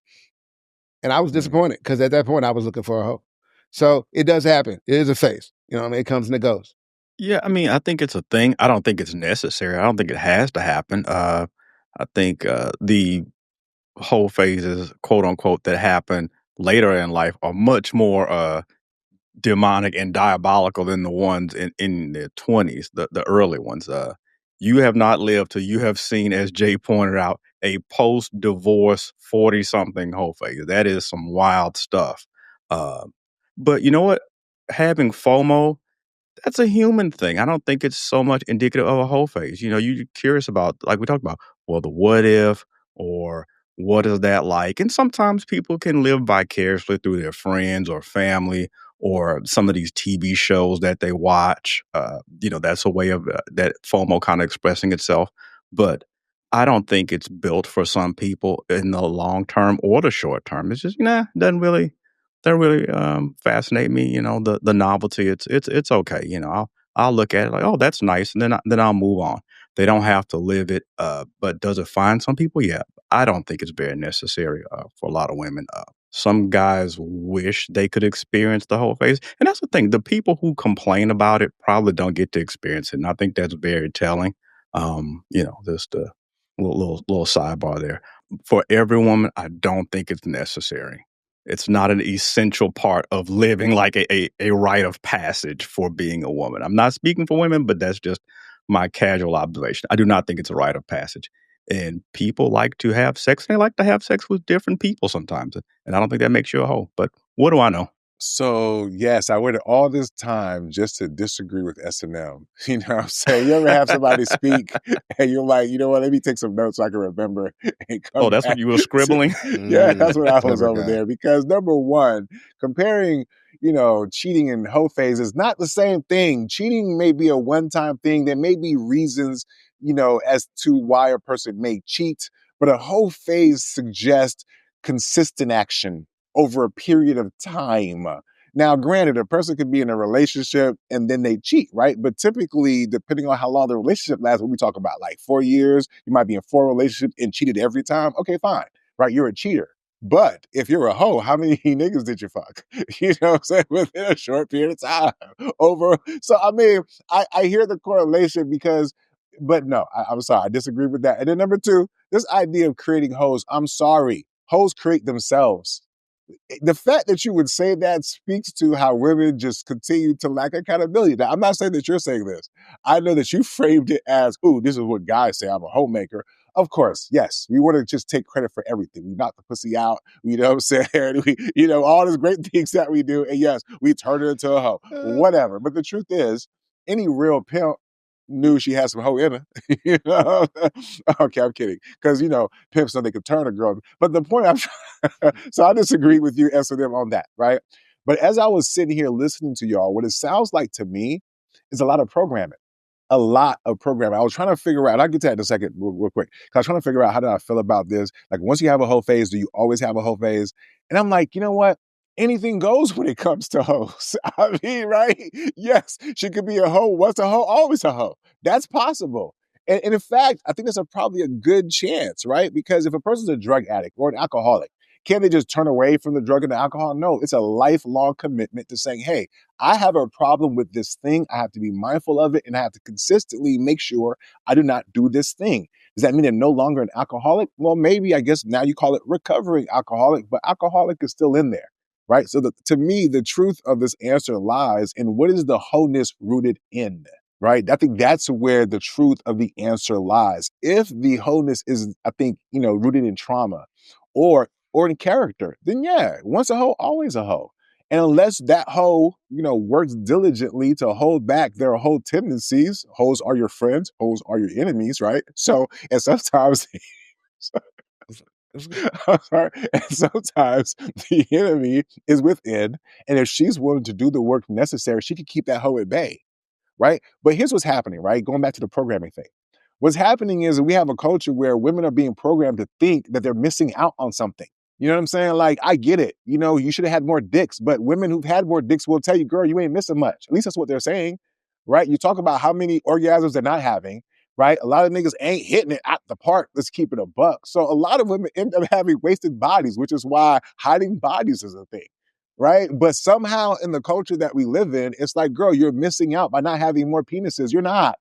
And I was disappointed because at that point I was looking for a hoe. So it does happen. It is a phase. It comes and it goes. Yeah, I mean, I think it's a thing. I don't think it's necessary. I don't think it has to happen. I think the whole phases, quote unquote, that happen later in life are much more demonic and diabolical than the ones in their 20s, the early ones. You have not lived till you have seen, as Jay pointed out, a post-divorce 40-something whole phase. That is some wild stuff. But you know what? Having FOMO, that's a human thing. I don't think it's so much indicative of a whole phase. You're curious about, like we talked about, well, the what if, or what is that like? And sometimes people can live vicariously through their friends or family or some of these TV shows that they watch. That's a way of that FOMO kind of expressing itself. But I don't think it's built for some people in the long term or the short term. It's just doesn't really fascinate me. The novelty. It's okay. I'll look at it like, oh, that's nice, and then I'll move on. They don't have to live it. But does it find some people? Yeah, I don't think it's very necessary for a lot of women. Some guys wish they could experience the whole phase, and that's the thing. The people who complain about it probably don't get to experience it, and I think that's very telling. Just a little sidebar there. For every woman, I don't think it's necessary. It's not an essential part of living, like a rite of passage for being a woman. I'm not speaking for women, but that's just my casual observation. I do not think it's a rite of passage. And people like to have sex, and they like to have sex with different people sometimes. And I don't think that makes you a hoe. But what do I know? So, yes, I waited all this time just to disagree with S&M. You know what I'm saying? You ever have somebody speak and you're like, you know what, let me take some notes so I can remember and come Oh, that's back what you were scribbling? Yeah, that's what I was clever over guy. there. Because number one, comparing, cheating and hoe phase is not the same thing. Cheating may be a one-time thing. There may be reasons, as to why a person may cheat. But a hoe phase suggests consistent action over a period of time. Now, granted, a person could be in a relationship and then they cheat, right? But typically, depending on how long the relationship lasts, what we talk about, like 4 years, you might be in 4 relationships and cheated every time. Okay, fine, right? You're a cheater. But if you're a hoe, how many niggas did you fuck? You know what I'm saying? Within a short period of time. So, I mean, I hear the correlation but no, I'm sorry, I disagree with that. And then number two, this idea of creating hoes, I'm sorry. Hoes create themselves. The fact that you would say that speaks to how women just continue to lack accountability. Now, I'm not saying that you're saying this. I know that you framed it as, ooh, this is what guys say, I'm a homemaker. Of course, yes, we want to just take credit for everything. We knock the pussy out, you know what I'm saying? All these great things that we do. And yes, we turn it into a hoe, whatever. But the truth is, any real pimp knew she had some hoe in her. Okay, I'm kidding. Because, pimps know they could turn a girl. But the point so I disagree with you, S&M, on that, right? But as I was sitting here listening to y'all, what it sounds like to me is a lot of programming. A lot of programming. I was trying to figure out, and I'll get to that in a second real quick. I was trying to figure out how did I feel about this. Like, once you have a hoe phase, do you always have a hoe phase? And I'm like, you know what? Anything goes when it comes to hoes. I mean, right? Yes, she could be a hoe. What's a hoe? Always a hoe. That's possible. And in fact, I think that's probably a good chance, right? Because if a person's a drug addict or an alcoholic, can they just turn away from the drug and the alcohol? No, it's a lifelong commitment to saying, hey, I have a problem with this thing. I have to be mindful of it, and I have to consistently make sure I do not do this thing. Does that mean they're no longer an alcoholic? Well, maybe, I guess now you call it recovering alcoholic, but alcoholic is still in there, right? So to me, the truth of this answer lies in what is the wholeness rooted in, right? I think that's where the truth of the answer lies. If the wholeness is, I think, rooted in trauma or in character, then yeah, once a hoe, always a hoe. And unless that hoe, works diligently to hold back their hoe tendencies, hoes are your friends, hoes are your enemies, right? So, and sometimes, I'm sorry, and sometimes the enemy is within, and if she's willing to do the work necessary, she can keep that hoe at bay, right? But here's what's happening, right? Going back to the programming thing. What's happening is we have a culture where women are being programmed to think that they're missing out on something. You know what I'm saying? Like, I get it. You should have had more dicks, but women who've had more dicks will tell you, girl, you ain't missing much. At least that's what they're saying, right? You talk about how many orgasms they're not having, right? A lot of niggas ain't hitting it at the park. Let's keep it a buck. So a lot of women end up having wasted bodies, which is why hiding bodies is a thing, right? But somehow in the culture that we live in, it's like, girl, you're missing out by not having more penises. You're not.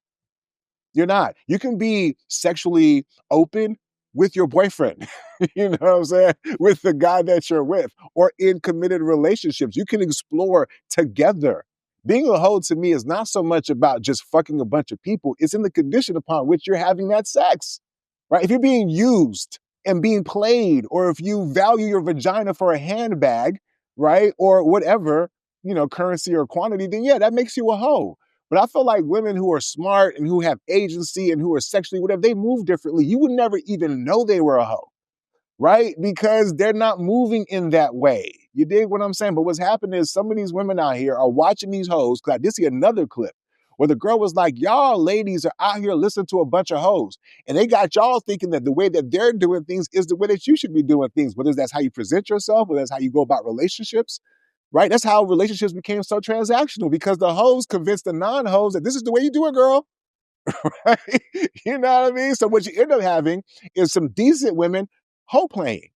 You're not. You can be sexually open with your boyfriend, you know what I'm saying? With the guy that you're with, or in committed relationships. You can explore together. Being a hoe to me is not so much about just fucking a bunch of people. It's in the condition upon which you're having that sex, right? If you're being used and being played, or if you value your vagina for a handbag, right? Or whatever, currency or quantity, then yeah, that makes you a hoe. But I feel like women who are smart and who have agency and who are sexually whatever, they move differently. You would never even know they were a hoe, right? Because they're not moving in that way. You dig what I'm saying? But what's happening is some of these women out here are watching these hoes, because I did see another clip where the girl was like, y'all ladies are out here listening to a bunch of hoes. And they got y'all thinking that the way that they're doing things is the way that you should be doing things, whether that's how you present yourself, whether that's how you go about relationships, right? That's how relationships became so transactional, because the hoes convinced the non-hoes that this is the way you do it, girl. Right? You know what I mean? So what you end up having is some decent women hoe playing.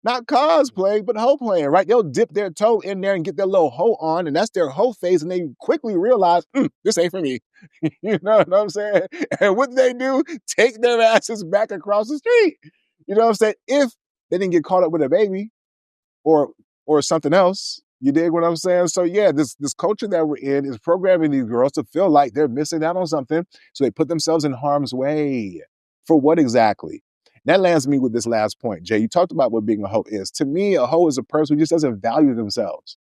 Not cosplay, but hoe playing, right? They'll dip their toe in there and get their little hoe on, and that's their hoe phase, and they quickly realize, this ain't for me. You know what I'm saying? And what they do, take their asses back across the street. You know what I'm saying? If they didn't get caught up with a baby or something else. You dig what I'm saying? So yeah, this culture that we're in is programming these girls to feel like they're missing out on something, so they put themselves in harm's way. For what exactly? That lands me with this last point, Jay. You talked about what being a hoe is. To me, a hoe is a person who just doesn't value themselves,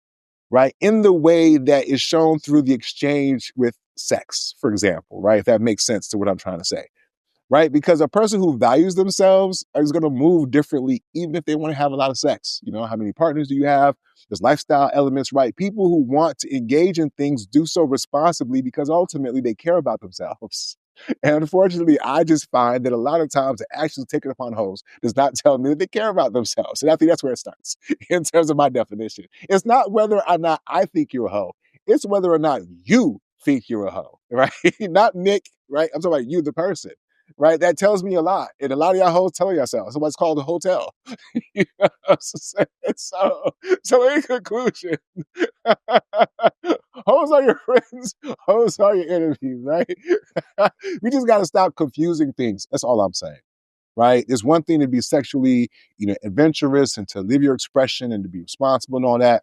right? In the way that is shown through the exchange with sex, for example, right? If that makes sense to what I'm trying to say, right? Because a person who values themselves is going to move differently, even if they want to have a lot of sex. You know, how many partners do you have? There's lifestyle elements, right? People who want to engage in things do so responsibly because ultimately they care about themselves. And unfortunately, I just find that a lot of times the actions taken upon hoes does not tell me that they care about themselves. And I think that's where it starts in terms of my definition. It's not whether or not I think you're a hoe. It's whether or not you think you're a hoe, right? Not Nick, right? I'm talking about you, the person, right? That tells me a lot. And a lot of y'all hoes tell yourselves. So what's called a hotel. You know what I'm saying? So in conclusion, hoes are your friends, hoes are your enemies, right? We just got to stop confusing things. That's all I'm saying, right? It's one thing to be sexually, adventurous and to live your expression and to be responsible and all that.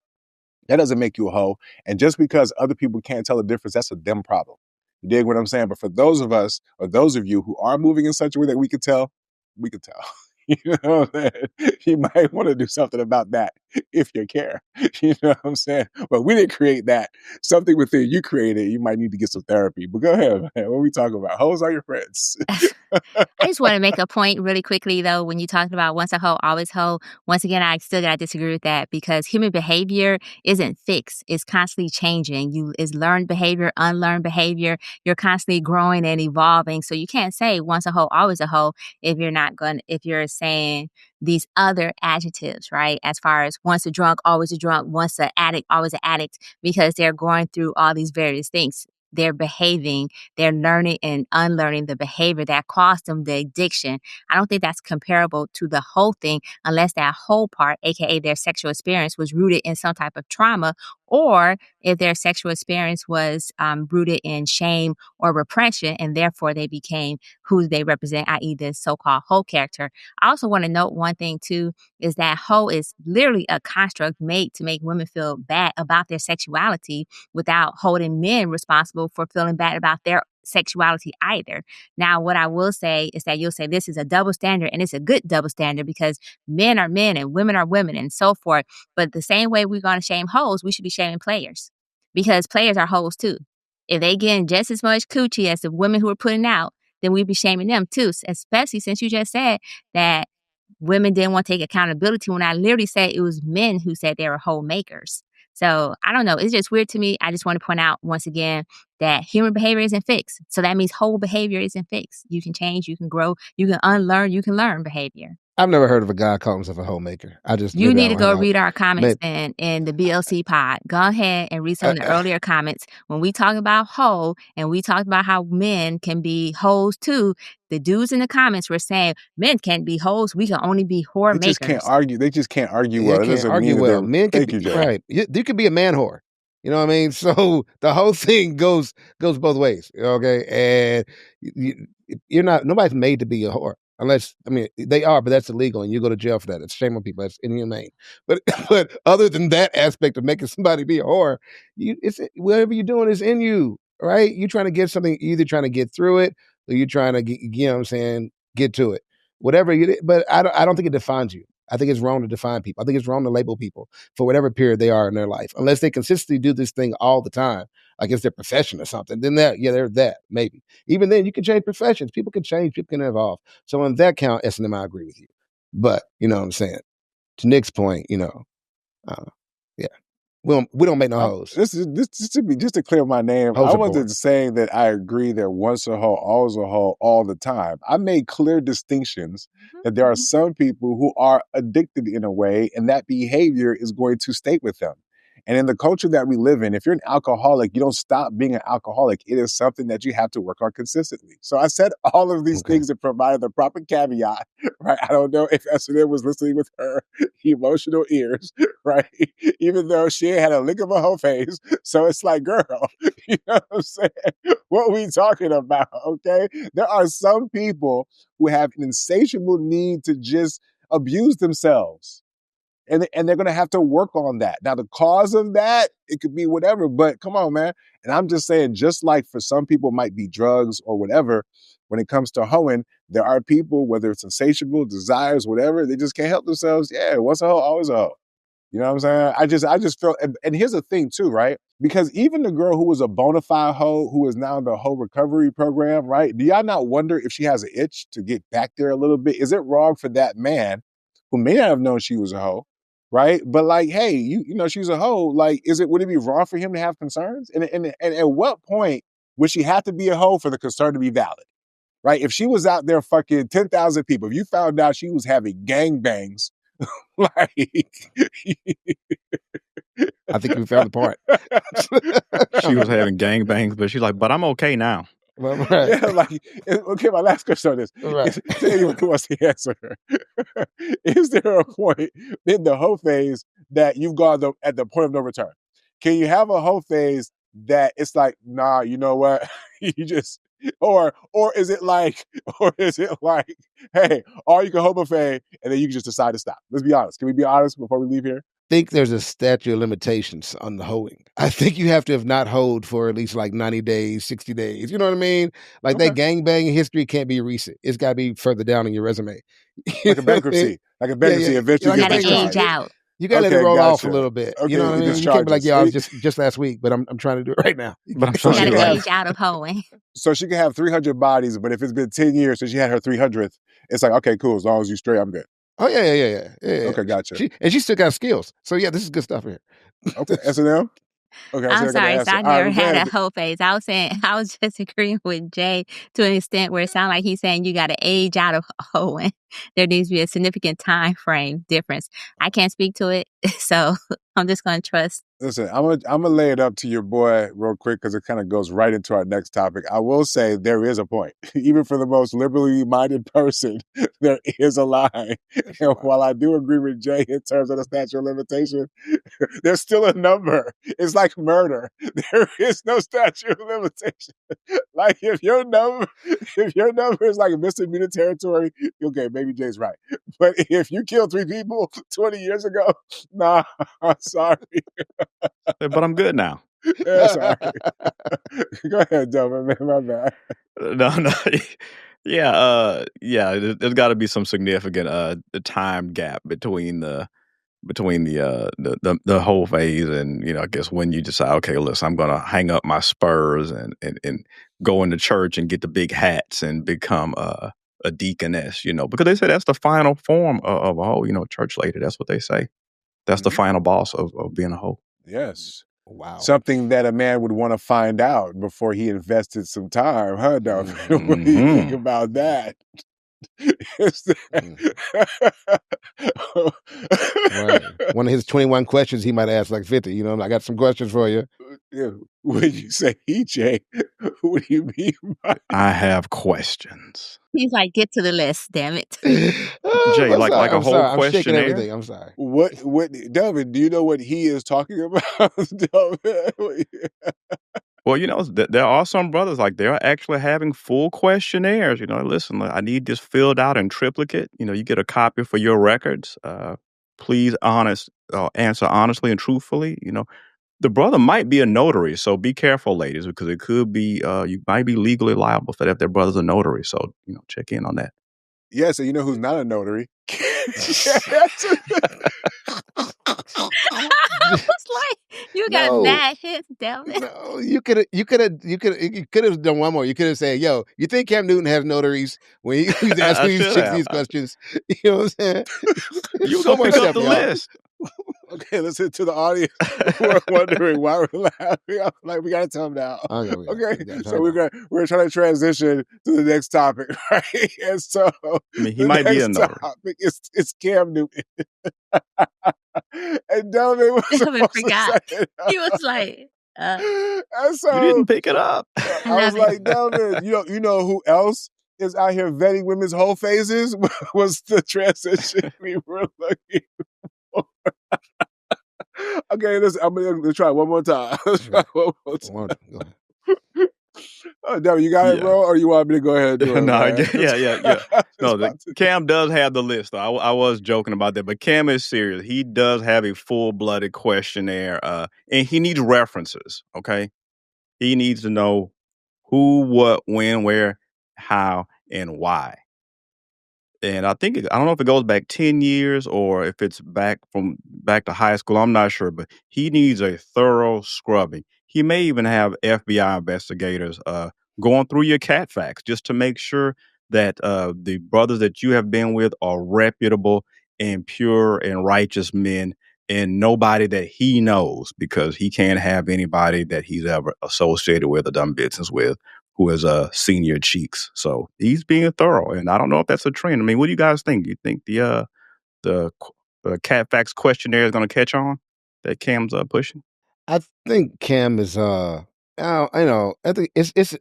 That doesn't make you a hoe. And just because other people can't tell the difference, that's a them problem. You dig what I'm saying? But for those of us, or those of you who are moving in such a way that we could tell, we could tell. You know what I'm saying? You might want to do something about that if you care. You know what I'm saying? But we didn't create that. Something within you created, you might need to get some therapy. But go ahead, man. What are we talking about? Hoes are your friends. I just want to make a point really quickly, though, when you talked about once a hoe, always hoe. Once again, I still got to disagree with that because human behavior isn't fixed. It's constantly changing. It's learned behavior, unlearned behavior. You're constantly growing and evolving. So you can't say once a hoe, always a hoe if you're saying these other adjectives, right? As far as once a drunk, always a drunk, once an addict, always an addict, because they're going through all these various things. They're behaving, they're learning and unlearning the behavior that caused them the addiction. I don't think that's comparable to the whole thing unless that whole part, aka their sexual experience, was rooted in some type of trauma, or if their sexual experience was rooted in shame or repression, and therefore they became who they represent, i.e. the so-called whole character. I also want to note one thing too, is that hoe is literally a construct made to make women feel bad about their sexuality without holding men responsible for feeling bad about their sexuality either. Now, what I will say is that you'll say this is a double standard, and it's a good double standard because men are men and women are women and so forth. But the same way we're going to shame hoes, we should be shaming players because players are hoes too. If they getting just as much coochie as the women who are putting out, then we'd be shaming them too, especially since you just said that women didn't want to take accountability when I literally said it was men who said they were hoe makers. So I don't know. It's just weird to me. I just want to point out once again that human behavior isn't fixed. So that means whole behavior isn't fixed. You can change, you can grow, you can unlearn, you can learn behavior. I've never heard of a guy calling himself a homemaker. You need to go read our comments then in the BLC pod. Go ahead and read some of the earlier comments. When we talk about hoe and we talked about how men can be hoes too, the dudes in the comments were saying men can't be hoes. We can only be whore makers. They just can't argue. They just can't argue well. They can't argue well. Men can be right. You could be a man whore. You know what I mean? So the whole thing goes both ways. Okay, and you're not. Nobody's made to be a whore. Unless, they are, but that's illegal, and you go to jail for that. It's shame on people. That's inhumane. But other than that aspect of making somebody be a whore, whatever you're doing is in you, right? You're trying to get something, you're either trying to get through it, or you're trying to get, get to it. Whatever you did, but I don't think it defines you. I think it's wrong to define people. I think it's wrong to label people for whatever period they are in their life, unless they consistently do this thing all the time, like it's their profession or something. Then they're that, maybe. Even then, you can change professions. People can change. People can evolve. So on that count, S&M, I agree with you. But, you know what I'm saying? To Nick's point, We don't make no hoes. This just to clear my name. Hoes I are wasn't boring. saying that I agree that once a hoe, always a hoe all the time. I made clear distinctions that there are some people who are addicted in a way, and that behavior is going to stay with them. And in the culture that we live in, if you're an alcoholic, you don't stop being an alcoholic. It is something that you have to work on consistently. So I said all of these things that provided the proper caveat, right? I don't know if S&M was listening with her emotional ears, right? Even though she had a lick of a hoe phase. So it's like, girl, you know what I'm saying? What we talking about, okay? There are some people who have an insatiable need to just abuse themselves. And they're going to have to work on that. Now, the cause of that, it could be whatever, but come on, man. And I'm just saying, just like for some people it might be drugs or whatever, when it comes to hoeing, there are people, whether it's insatiable, desires, whatever, they just can't help themselves. Yeah, once a hoe, always a hoe. You know what I'm saying? I just feel, and here's the thing too, right? Because even the girl who was a bona fide hoe, who is now in the hoe recovery program, right? Do y'all not wonder if she has an itch to get back there a little bit? Is it wrong for that man who may not have known she was a hoe, right? But like, hey, you know she's a hoe. Like, would it be wrong for him to have concerns? And at what point would she have to be a hoe for the concern to be valid? Right? If she was out there fucking 10,000 people, if you found out she was having gangbangs, like, I think we found the part. She was having gangbangs, but she's like, but I'm okay now. Well, right. Yeah, like, okay, my last question on this. Right. To anyone who wants to answer, is there a point in the hoe phase that you've gone at the point of no return? Can you have a hoe phase that it's like, nah, you know what? You just, or is it like, hey, or you can hoe buffet and then you can just decide to stop? Let's be honest. Can we be honest before we leave here? I think there's a statute of limitations on the hoeing. I think you have to have not hoed for at least like 90 days, 60 days. You know what I mean? Like that gangbanging history can't be recent. It's got to be further down in your resume. Like a bankruptcy. Like a bankruptcy. Eventually you got to age out. You got to let it roll off a little bit. Okay, you know what I mean? You can't be like, I was just last week, but I'm trying to do it right now. But I'm you got to age out of hoeing. So she can have 300 bodies, but if it's been 10 years since she had her 300th, it's like, okay, cool. As long as you straight, I'm good. Oh, yeah. Okay, gotcha. She still got skills. So, yeah, this is good stuff here. Okay, S&M? Okay, I'm sorry, so I never had a hoe phase. I was just agreeing with Jay to an extent where it sounded like he's saying you got to age out of hoeing. There needs to be a significant time frame difference. I can't speak to it, so I'm just going to trust. Listen, I'm gonna lay it up to your boy real quick because it kind of goes right into our next topic. I will say there is a point. Even for the most liberally minded person, there is a line. And while I do agree with Jay in terms of the statute of limitation, there's still a number. It's like murder. There is no statute of limitation. Like if your number is like misdemeanor territory, okay, maybe Jay's right. But if you killed 3 people 20 years ago, nah, I'm sorry. But I'm good now. Yeah, sorry. Go ahead, Delvin, man. My bad. No. Yeah, there's got to be some significant time gap between the whole phase and, you know, I guess when you decide, okay, listen, I'm going to hang up my spurs and go into church and get the big hats and become a deaconess, you know, because they say that's the final form of a hoe, you know, church lady. That's what they say. That's the final boss of being a hoe. Yes. Wow. Something that a man would want to find out before he invested some time, huh, Delvin? What do you think about that? Right. One of his 21 questions, he might ask like 50. You know, I got some questions for you. Yeah. When you say Jay, what do you mean by I have questions. He's like, get to the list, damn it. Jay, like a whole questionnaire? I'm shaking everything. I'm sorry. What, Delvin, do you know what he is talking about? Delvin? Well, you know, there are some brothers, like, they're actually having full questionnaires. You know, listen, I need this filled out in triplicate. You know, you get a copy for your records. Please answer honestly and truthfully. You know, the brother might be a notary, so be careful, ladies, because it could be, you might be legally liable for that if their brother's a notary. So, you know, check in on that. Yeah, so you know who's not a notary? I was like, you got bad hits, Delvin. No, you could have done one more. You could have said, "Yo, you think Cam Newton has notaries?" When he's asking these chicks these questions, you know what I'm saying? You so much up the list. Okay, listen to the audience who are wondering why we're laughing. I'm like, we gotta tell them now. Okay, so we're trying to transition to the next topic, right? And so I mean, he the might be a next notary. topic is Cam Newton. And Delvin was Delvin supposed forgot. to say it. He was like, And You so didn't pick it up. I was love it. like, Delvin, you know who else is out here vetting women's whole phases? Was the transition we were looking for. Okay, I'm gonna try one more time. Let's try one more time. Go ahead. Oh, Devin, you got it, bro? Or you want me to go ahead and do it, No, man? yeah. No, Cam does have the list, though. I was joking about that, but Cam is serious. He does have a full-blooded questionnaire, and he needs references, okay? He needs to know who, what, when, where, how, and why. And I don't know if it goes back 10 years or if it's back to high school. I'm not sure, but he needs a thorough scrubbing. He may even have FBI investigators going through your CatFAX just to make sure that the brothers that you have been with are reputable and pure and righteous men and nobody that he knows, because he can't have anybody that he's ever associated with or done business with who is senior cheeks. So he's being thorough, and I don't know if that's a trend. I mean, what do you guys think? You think the CatFAX questionnaire is going to catch on that Cam's pushing? I think Cam is I think it's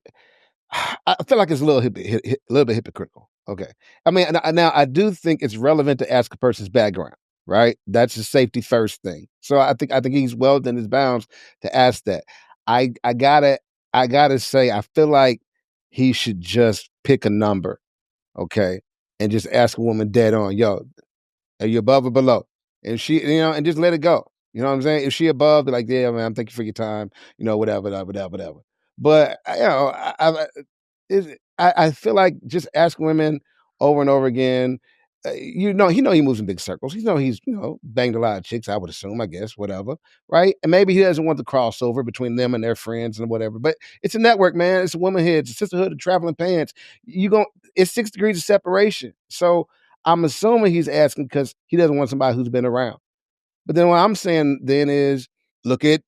I feel like it's a little bit hypocritical. Okay, I mean, now I do think it's relevant to ask a person's background, right? That's a safety first thing. So I think he's well within his bounds to ask that. I gotta say, I feel like he should just pick a number, okay, and just ask a woman dead on, yo, are you above or below? And she, and just let it go. You know what I'm saying? If she above, they're like, yeah, man, thank you for your time, whatever. But I feel like just ask women over and over again. He moves in big circles. He's banged a lot of chicks. I would assume, I guess, whatever, right? And maybe he doesn't want the crossover between them and their friends and whatever. But it's a network, man. It's a womanhood. It's a sisterhood of traveling pants. It's 6 degrees of separation. So I'm assuming he's asking because he doesn't want somebody who's been around. But then what I'm saying then is look at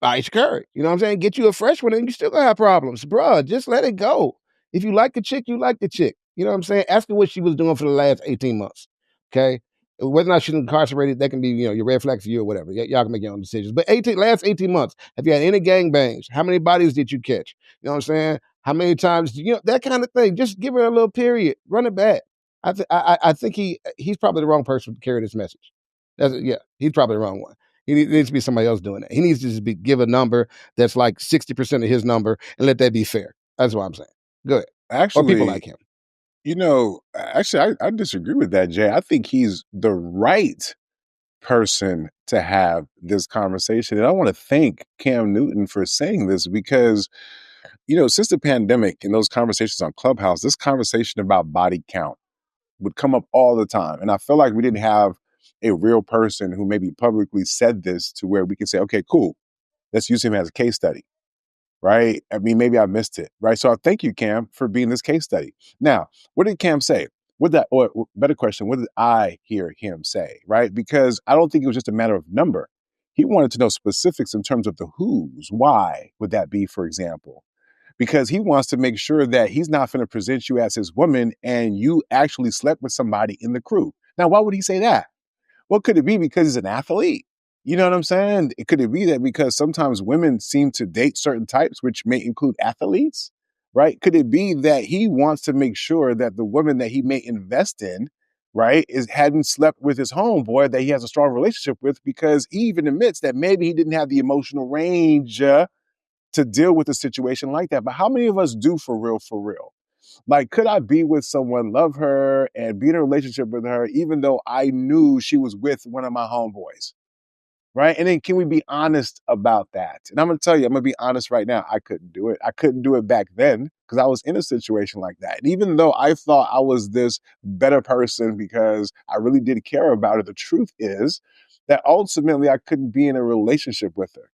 Ayesha Curry. You know what I'm saying? Get you a fresh one and you still gonna have problems. Bruh, just let it go. If you like the chick, you like the chick. You know what I'm saying? Ask her what she was doing for the last 18 months. Okay? Whether or not she's incarcerated, that can be, your red flag for you or whatever. Y'all can make your own decisions. But last 18 months, have you had any gangbangs? How many bodies did you catch? You know what I'm saying? How many times, that kind of thing. Just give her a little period. Run it back. I think he's probably the wrong person to carry this message. He's probably the wrong one. He needs to be somebody else doing that. He needs to just give a number that's like 60% of his number and let that be fair. That's what I'm saying. Good. Actually, or people like him. I disagree with that, Jay. I think he's the right person to have this conversation. And I want to thank Cam Newton for saying this because, since the pandemic and those conversations on Clubhouse, this conversation about body count would come up all the time. And I feel like we didn't have a real person who maybe publicly said this to where we could say, okay, cool, let's use him as a case study, right? I mean, maybe I missed it, right? So I thank you, Cam, for being this case study. Now, what did Cam say? Or better question, what did I hear him say, right? Because I don't think it was just a matter of number. He wanted to know specifics in terms of the who's. Why would that be, for example? Because he wants to make sure that he's not going to present you as his woman and you actually slept with somebody in the crew. Now, why would he say that? Well, could it be because he's an athlete? You know what I'm saying? Could it be that because sometimes women seem to date certain types, which may include athletes, right? Could it be that he wants to make sure that the woman that he may invest in, right, hadn't slept with his homeboy that he has a strong relationship with, because he even admits that maybe he didn't have the emotional range to deal with a situation like that. But how many of us do for real, for real? Like, could I be with someone, love her, and be in a relationship with her, even though I knew she was with one of my homeboys? Right? And then can we be honest about that? And I'm going to tell you, I'm going to be honest right now. I couldn't do it. I couldn't do it back then because I was in a situation like that. And even though I thought I was this better person because I really did care about her, the truth is that ultimately I couldn't be in a relationship with her.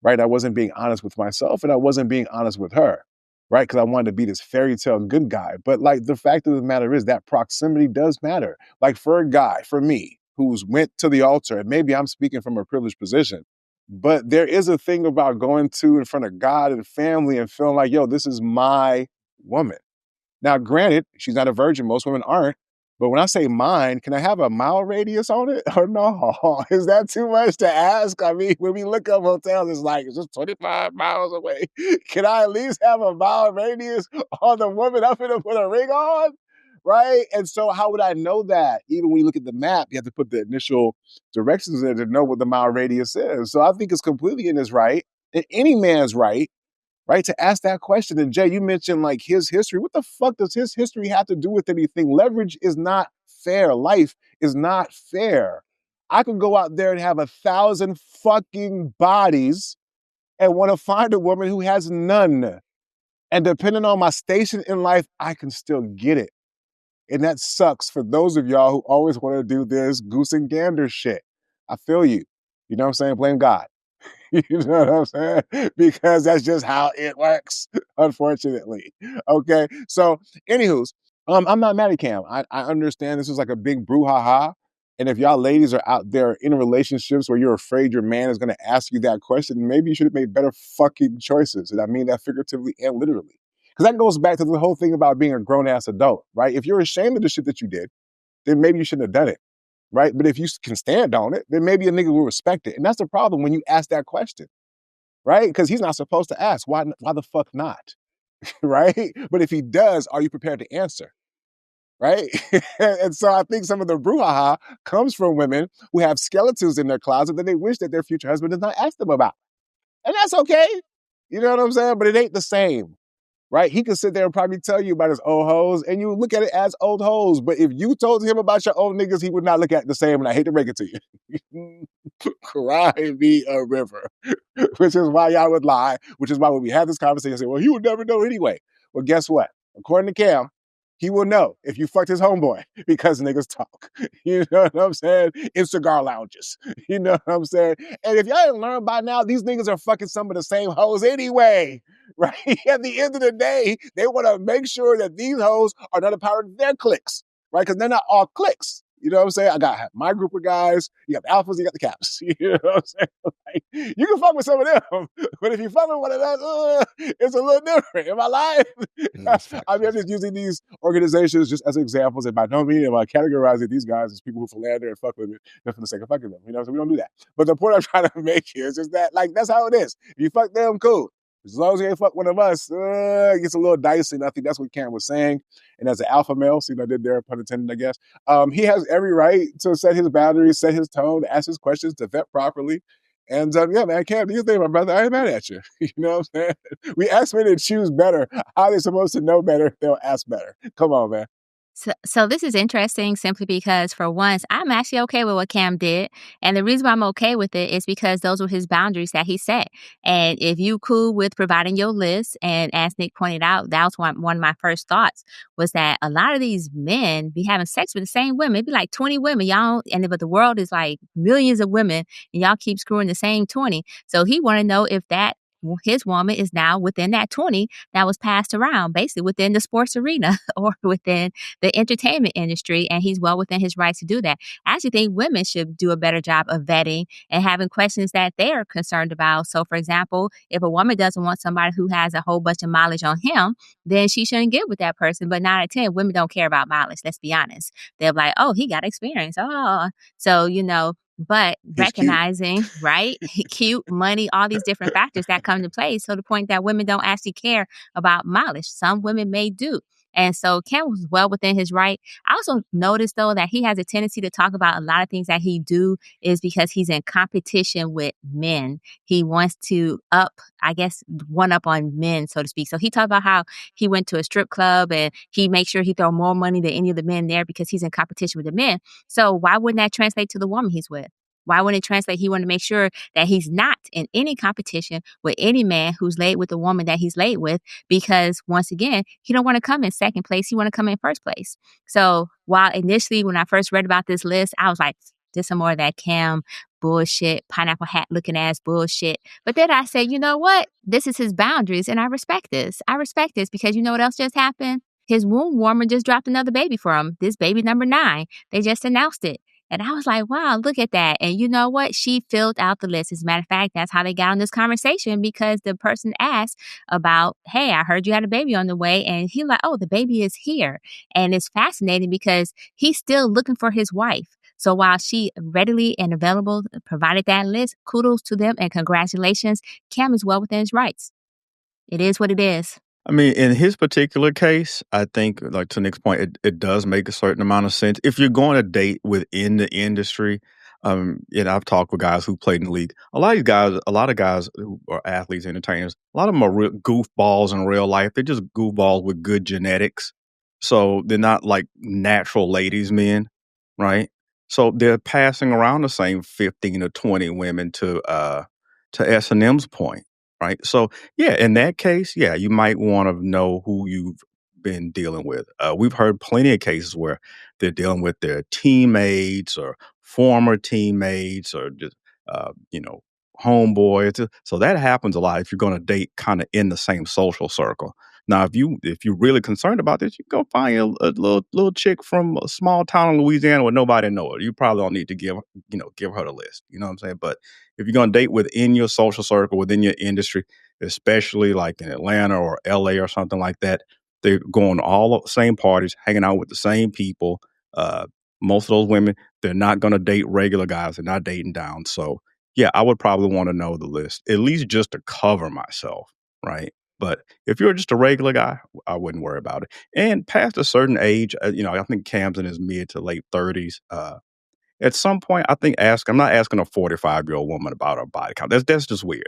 Right? I wasn't being honest with myself and I wasn't being honest with her. Right? Because I wanted to be this fairy tale good guy. But like the fact of the matter is that proximity does matter. Like for a guy, for me, who's went to the altar, and maybe I'm speaking from a privileged position, but there is a thing about going to in front of God and family and feeling like, yo, this is my woman. Now, granted, she's not a virgin. Most women aren't. But when I say mine, can I have a mile radius on it or no? Is that too much to ask? I mean, when we look up hotels, it's like, it's just 25 miles away. Can I at least have a mile radius on the woman I'm going to put a ring on? Right? And so how would I know that? Even when you look at the map, you have to put the initial directions in to know what the mile radius is. So I think it's completely in his right, and any man's right, to ask that question. And Jay, you mentioned like his history. What the fuck does his history have to do with anything? Leverage is not fair. Life is not fair. I could go out there and have 1,000 fucking bodies and want to find a woman who has none. And depending on my station in life, I can still get it. And that sucks for those of y'all who always want to do this goose and gander shit. I feel you. You know what I'm saying? Blame God. You know what I'm saying? Because that's just how it works, unfortunately. Okay. So, anywho's, I'm not mad at Cam. I understand this is like a big brouhaha. And if y'all ladies are out there in relationships where you're afraid your man is going to ask you that question, maybe you should have made better fucking choices. And I mean that figuratively and literally. Because that goes back to the whole thing about being a grown-ass adult, right? If you're ashamed of the shit that you did, then maybe you shouldn't have done it. Right? But if you can stand on it, then maybe a nigga will respect it. And that's the problem when you ask that question, right? Because he's not supposed to ask. Why the fuck not? Right? But if he does, are you prepared to answer? Right? And so I think some of the brouhaha comes from women who have skeletons in their closet that they wish that their future husband does not ask them about. And that's okay. You know what I'm saying? But it ain't the same. Right? He could sit there and probably tell you about his old hoes, and you look at it as old hoes. But if you told him about your old niggas, he would not look at it the same, and I hate to break it to you. Cry me a river. Which is why y'all would lie, which is why when we have this conversation, I say, well, he would never know anyway. Well, guess what? According to Cam, he will know if you fucked his homeboy because niggas talk. You know what I'm saying? In cigar lounges. You know what I'm saying? And if y'all didn't learn by now, these niggas are fucking some of the same hoes anyway. Right? At the end of the day, they want to make sure that these hoes are not a part of their cliques. Right? Because they're not all cliques. You know what I'm saying? I got my group of guys. You got the alphas, you got the caps. You know what I'm saying? Like, you can fuck with some of them, but if you fuck with one of those, it's a little different. Am I lying? I mean, I'm just using these organizations just as examples, and by no means am I categorizing these guys as people who philander and fuck with me just for the sake of fucking them. You know, so we don't do that. But the point I'm trying to make here is just that, like, that's how it is. If you fuck them, cool. As long as you ain't fuck one of us, it gets a little dicey. And I think that's what Cam was saying. And as an alpha male, see what I did there, pun intended, I guess. He has every right to set his boundaries, set his tone, ask his questions, to vet properly. And yeah, man, Cam, do you think, my brother? I ain't mad at you. You know what I'm saying? We ask men to choose better. How are they supposed to know better? They'll ask better. Come on, man. So this is interesting simply because for once, I'm actually okay with what Cam did. And the reason why I'm okay with it is because those were his boundaries that he set. And if you cool with providing your list, and as Nick pointed out, that was one of my first thoughts was that a lot of these men be having sex with the same women. It'd be like 20 women, y'all. But the world is like millions of women and y'all keep screwing the same 20. So he want to know if that his woman is now within that 20 that was passed around, basically within the sports arena or within the entertainment industry, and he's well within his right to do that. I actually think women should do a better job of vetting and having questions that they're concerned about. So, for example, if a woman doesn't want somebody who has a whole bunch of mileage on him, then she shouldn't get with that person. But 9 out of 10, women don't care about mileage. Let's be honest. They're like, oh, he got experience. Oh, so, but recognizing, right, cute, money, all these different factors that come into play. So the point that women don't actually care about mileage. Some women may do. And so Cam was well within his right. I also noticed, though, that he has a tendency to talk about a lot of things that he do is because he's in competition with men. He wants to one up on men, so to speak. So he talked about how he went to a strip club and he makes sure he throw more money than any of the men there because he's in competition with the men. So why wouldn't that translate to the woman he's with? Why wouldn't it translate? He wanted to make sure that he's not in any competition with any man who's laid with the woman that he's laid with, because once again, he don't want to come in second place. He want to come in first place. So while initially when I first read about this list, I was like, this some more of that Cam bullshit, pineapple hat looking ass bullshit. But then I said, you know what? This is his boundaries and I respect this. I respect this because you know what else just happened? His womb warmer just dropped another baby for him. This baby number 9. They just announced it. And I was like, wow, look at that. And you know what? She filled out the list. As a matter of fact, that's how they got on this conversation because the person asked about, hey, I heard you had a baby on the way. And he like, oh, the baby is here. And it's fascinating because he's still looking for his wife. So while she readily and available provided that list, kudos to them and congratulations. Cam is well within his rights. It is what it is. I mean, in his particular case, I think, like to Nick's point, it does make a certain amount of sense. If you're going to date within the industry, and I've talked with guys who played in the league. A lot of guys who are athletes, entertainers, a lot of them are real goofballs in real life. They're just goofballs with good genetics. So they're not like natural ladies men, right? So they're passing around the same 15 or 20 women to S&M's point, right? So yeah, in that case, yeah, you might want to know who you've been dealing with. We've heard plenty of cases where they're dealing with their teammates or former teammates or just, homeboys. So that happens a lot if you're going to date kind of in the same social circle. Now, if you're really concerned about this, you go find a little chick from a small town in Louisiana where nobody knows her. You probably don't need to give her the list. You know what I'm saying? But if you're going to date within your social circle, within your industry, especially like in Atlanta or LA or something like that, they're going to all the same parties, hanging out with the same people. Most of those women, they're not going to date regular guys. They're not dating down. So yeah, I would probably want to know the list, at least just to cover myself, right? But if you're just a regular guy, I wouldn't worry about it. And past a certain age, I think Cam's in his mid to late 30s. At some point, I think I'm not asking a 45-year-old woman about her body count. That's just weird.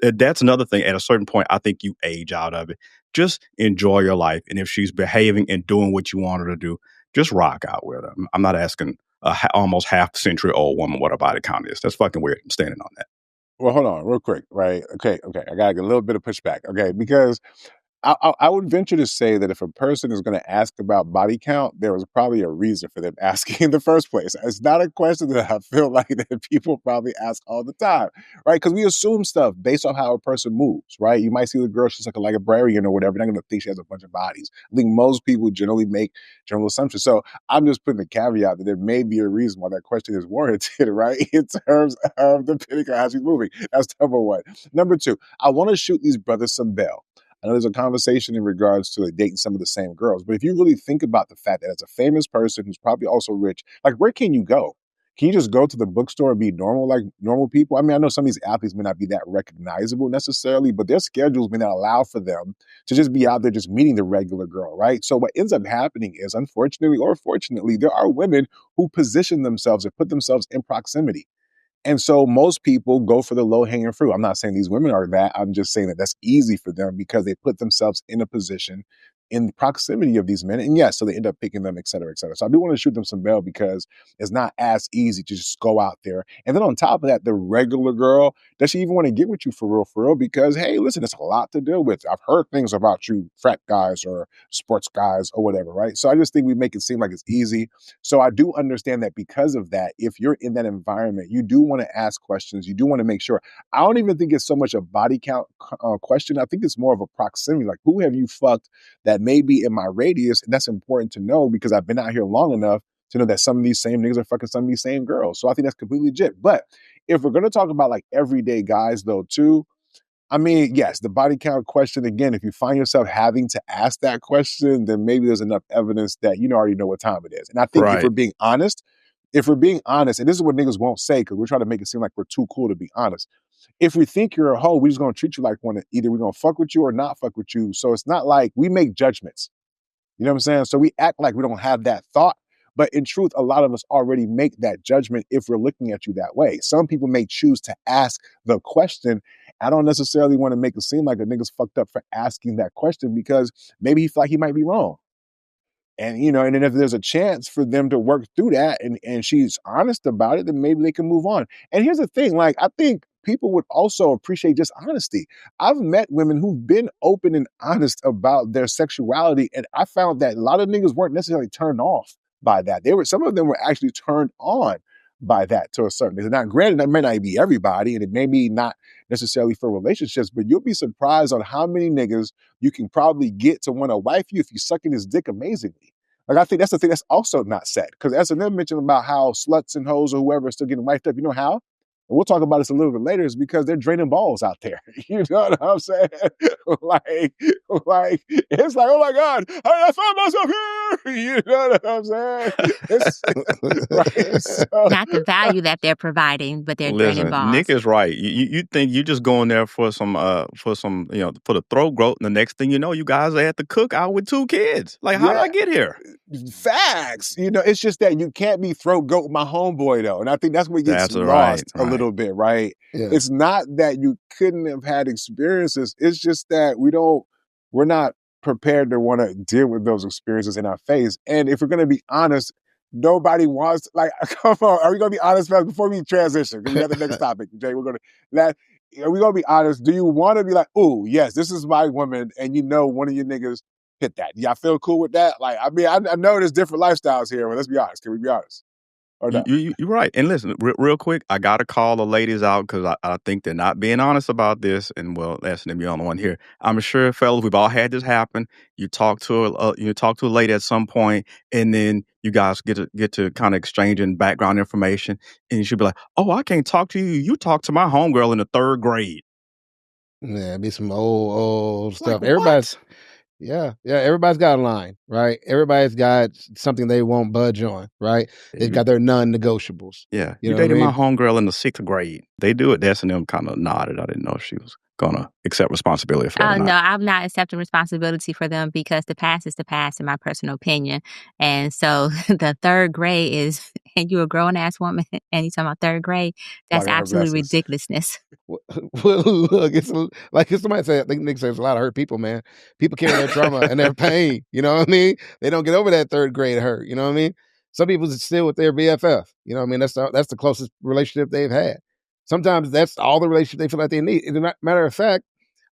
That's another thing. At a certain point, I think you age out of it. Just enjoy your life. And if she's behaving and doing what you want her to do, just rock out with her. I'm not asking a almost half-century old woman what her body count is. That's fucking weird. I'm standing on that. Well, hold on real quick, right? Okay. I got to get a little bit of pushback, okay? Because I would venture to say that if a person is going to ask about body count, there was probably a reason for them asking in the first place. It's not a question that I feel like that people probably ask all the time, right? Because we assume stuff based on how a person moves, right? You might see the girl, she's like a librarian or whatever. You're not going to think she has a bunch of bodies. I think most people generally make general assumptions. So I'm just putting a caveat that there may be a reason why that question is warranted, right? In terms of depending on how she's moving. That's number one. Number two, I want to shoot these brothers some bail. I know there's a conversation in regards to like dating some of the same girls, but if you really think about the fact that as a famous person who's probably also rich, like where can you go? Can you just go to the bookstore and be normal like normal people? I mean, I know some of these athletes may not be that recognizable necessarily, but their schedules may not allow for them to just be out there just meeting the regular girl, right? So what ends up happening is, unfortunately or fortunately, there are women who position themselves or put themselves in proximity. And so most people go for the low hanging fruit. I'm not saying these women are that. I'm just saying that that's easy for them because they put themselves in a position in proximity of these men. And yes, so they end up picking them, et cetera, et cetera. So I do want to shoot them some bail because it's not as easy to just go out there. And then on top of that, the regular girl, does she even want to get with you for real? Because, hey, listen, it's a lot to deal with. I've heard things about you frat guys or sports guys or whatever, right? So I just think we make it seem like it's easy. So I do understand that because of that, if you're in that environment, you do want to ask questions. You do want to make sure. I don't even think it's so much a body count question. I think it's more of a proximity. Like, who have you fucked that may be in my radius? And that's important to know because I've been out here long enough to know that some of these same niggas are fucking some of these same girls. So I think that's completely legit. But if we're going to talk about like everyday guys though, too, I mean, yes, the body count question, again, if you find yourself having to ask that question, then maybe there's enough evidence that you already know what time it is. And I think if we're being honest, and this is what niggas won't say because we're trying to make it seem like we're too cool to be honest. If we think you're a hoe, we're just going to treat you like one. Either we're going to fuck with you or not fuck with you. So it's not like we make judgments. You know what I'm saying? So we act like we don't have that thought. But in truth, a lot of us already make that judgment if we're looking at you that way. Some people may choose to ask the question. I don't necessarily want to make it seem like a nigga's fucked up for asking that question because maybe he feel like he might be wrong. And, and then if there's a chance for them to work through that and she's honest about it, then maybe they can move on. And here's the thing, like, I think people would also appreciate just honesty. I've met women who've been open and honest about their sexuality. And I found that a lot of niggas weren't necessarily turned off by that. Some of them were actually turned on by that to a certain extent. Now, granted, that may not be everybody, and it may be not necessarily for relationships, but you'll be surprised on how many niggas you can probably get to want to wife you if you sucking his dick amazingly. Like, I think that's the thing that's also not said. Because S&M mentioned about how sluts and hoes or whoever are still getting wiped up. You know how? And we'll talk about this a little bit later, is because they're draining balls out there. You know what I'm saying? like, it's like, oh my God, I found myself here. You know what I'm saying? It's right. So, Not the value that they're providing, but they're draining Listen, balls. Nick is right. You think you just going there for some for the throat growth, and the next thing you know, you guys are at the cookout with 2 kids. Like, how did yeah, I get here? facts. You know, it's just that you can't be throat goat with my homeboy though, and I think that's what gets That's right. lost a little bit, right? Yeah. It's not that you couldn't have had experiences. It's just that we're not prepared to want to deal with those experiences in our face. And if we're going to be honest, nobody wants like. Come on, are we going to be honest fast before we transition? Because we got the next topic, Jay. We're going to that. Are we going to be honest? Do you want to be like, oh yes, this is my woman, and you know one of your niggas hit that? Y'all feel cool with that? Like, I mean, I know there's different lifestyles here, but let's be honest. Can we be honest? Or no? You're right. And listen, real quick, I got to call the ladies out because I think they're not being honest about this. And well, that's the only one here. I'm sure, fellas, we've all had this happen. You talk to a lady at some point, and then you guys get to kind of exchanging background information, and you should be like, "Oh, I can't talk to you. You talk to my homegirl in the 3rd grade." Yeah, be some old stuff. Like, Everybody's everybody's got a line, right? Everybody's got something they won't budge on, right? They've got their non-negotiables. Yeah, You you know what I dated mean? my homegirl in the 6th grade. They do it. That's and them kind of nodded. I didn't know if she was gonna accept responsibility for that Oh, or not. no, I'm not accepting responsibility for them because the past is the past, in my personal opinion. And so the 3rd grade is, and you're a grown ass woman, and you're talking about 3rd grade, that's Talking her absolute blessings. ridiculousness. Well, look, it's like somebody said. I think Nick says a lot of hurt people, man. People carry their trauma and their pain. You know what I mean? They don't get over that 3rd grade hurt. You know what I mean? Some people are still with their BFF. You know what I mean? That's the closest relationship they've had. Sometimes that's all the relationship they feel like they need. As a matter of fact,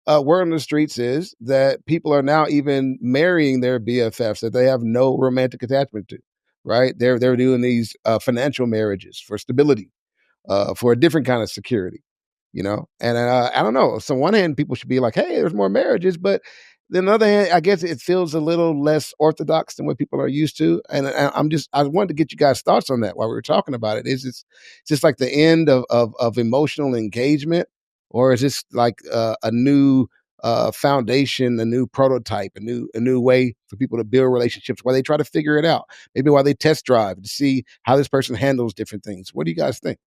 word on the streets is that people are now even marrying their BFFs that they have no romantic attachment to. Right? They're doing these financial marriages for stability, for a different kind of security. You know, and I don't know. So on one hand, people should be like, "Hey, there's more marriages," but then on the other hand, I guess it feels a little less orthodox than what people are used to. And I wanted to get you guys' thoughts on that while we were talking about it. Is it just like the end of emotional engagement, or is this like a new foundation, a new prototype, a new way for people to build relationships while they try to figure it out? Maybe while they test drive to see how this person handles different things. What do you guys think?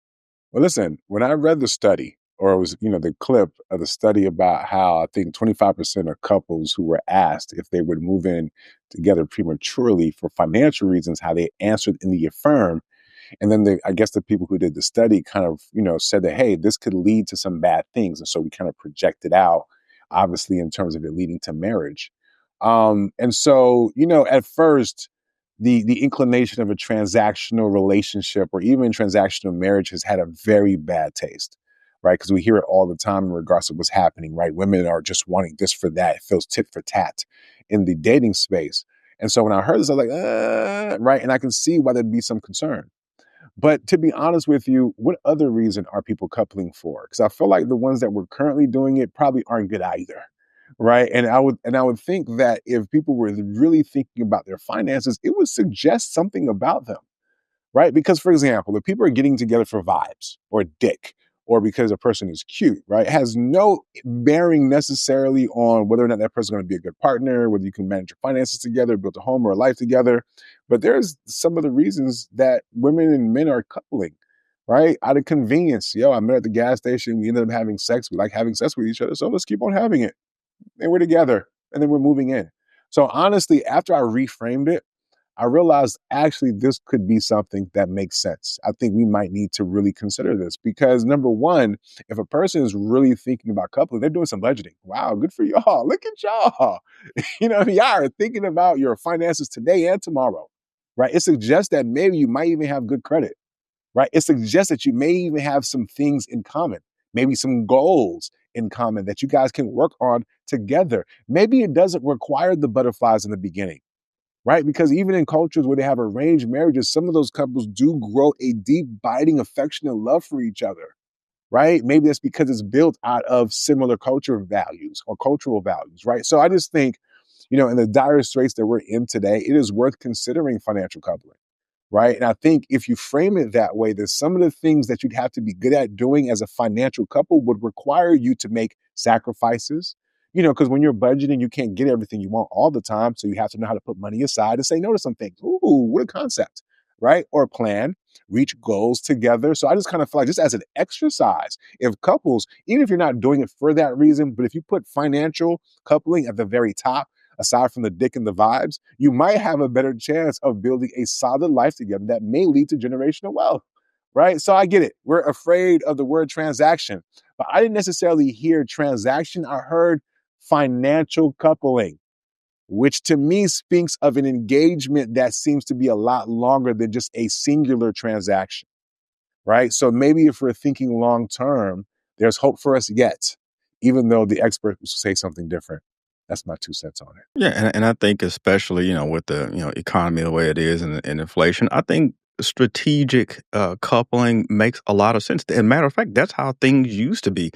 Well, listen, when I read the study, or it was, the clip of the study about how I think 25% of couples who were asked if they would move in together prematurely for financial reasons, how they answered in the affirm. And then I guess the people who did the study kind of, said that, hey, this could lead to some bad things. And so we kind of projected out, obviously, in terms of it leading to marriage. And so, at first, the inclination of a transactional relationship or even transactional marriage has had a very bad taste, right? Because we hear it all the time in regards to what's happening, right? Women are just wanting this for that. It feels tit for tat in the dating space. And so when I heard this, I was like, right? And I can see why there'd be some concern. But to be honest with you, what other reason are people coupling for? Because I feel like the ones that were currently doing it probably aren't good either. Right. And I would think that if people were really thinking about their finances, it would suggest something about them. Right. Because, for example, if people are getting together for vibes or dick or because a person is cute, right, it has no bearing necessarily on whether or not that person is going to be a good partner, whether you can manage your finances together, build a home or a life together. But there's some of the reasons that women and men are coupling, right? Out of convenience. Yo, I met at the gas station. We ended up having sex. We like having sex with each other. So let's keep on having it. And we're together. And then we're moving in. So honestly, after I reframed it, I realized actually this could be something that makes sense. I think we might need to really consider this because number one, if a person is really thinking about coupling, they're doing some budgeting. Wow, good for y'all. Look at y'all. Y'all are thinking about your finances today and tomorrow, right? It suggests that maybe you might even have good credit, right? It suggests that you may even have some things in common, maybe some goals in common that you guys can work on together. Maybe it doesn't require the butterflies in the beginning. Right? Because even in cultures where they have arranged marriages, some of those couples do grow a deep, biting affection and love for each other. Right? Maybe that's because it's built out of similar culture values or cultural values. Right? So I just think, in the dire straits that we're in today, it is worth considering financial coupling. Right. And I think if you frame it that way, that some of the things that you'd have to be good at doing as a financial couple would require you to make sacrifices, because when you're budgeting, you can't get everything you want all the time. So you have to know how to put money aside and say no to some things. Ooh, what a concept. Right. Or plan, reach goals together. So I just kind of feel like, just as an exercise, if couples, even if you're not doing it for that reason, but if you put financial coupling at the very top, aside from the dick and the vibes, you might have a better chance of building a solid life together that may lead to generational wealth, right? So I get it. We're afraid of the word transaction, but I didn't necessarily hear transaction. I heard financial coupling, which to me speaks of an engagement that seems to be a lot longer than just a singular transaction, right? So maybe if we're thinking long term, there's hope for us yet, even though the experts say something different. That's my 2 cents on it. Yeah, and I think especially, with the, economy the way it is and inflation, I think strategic coupling makes a lot of sense. And matter of fact, that's how things used to be.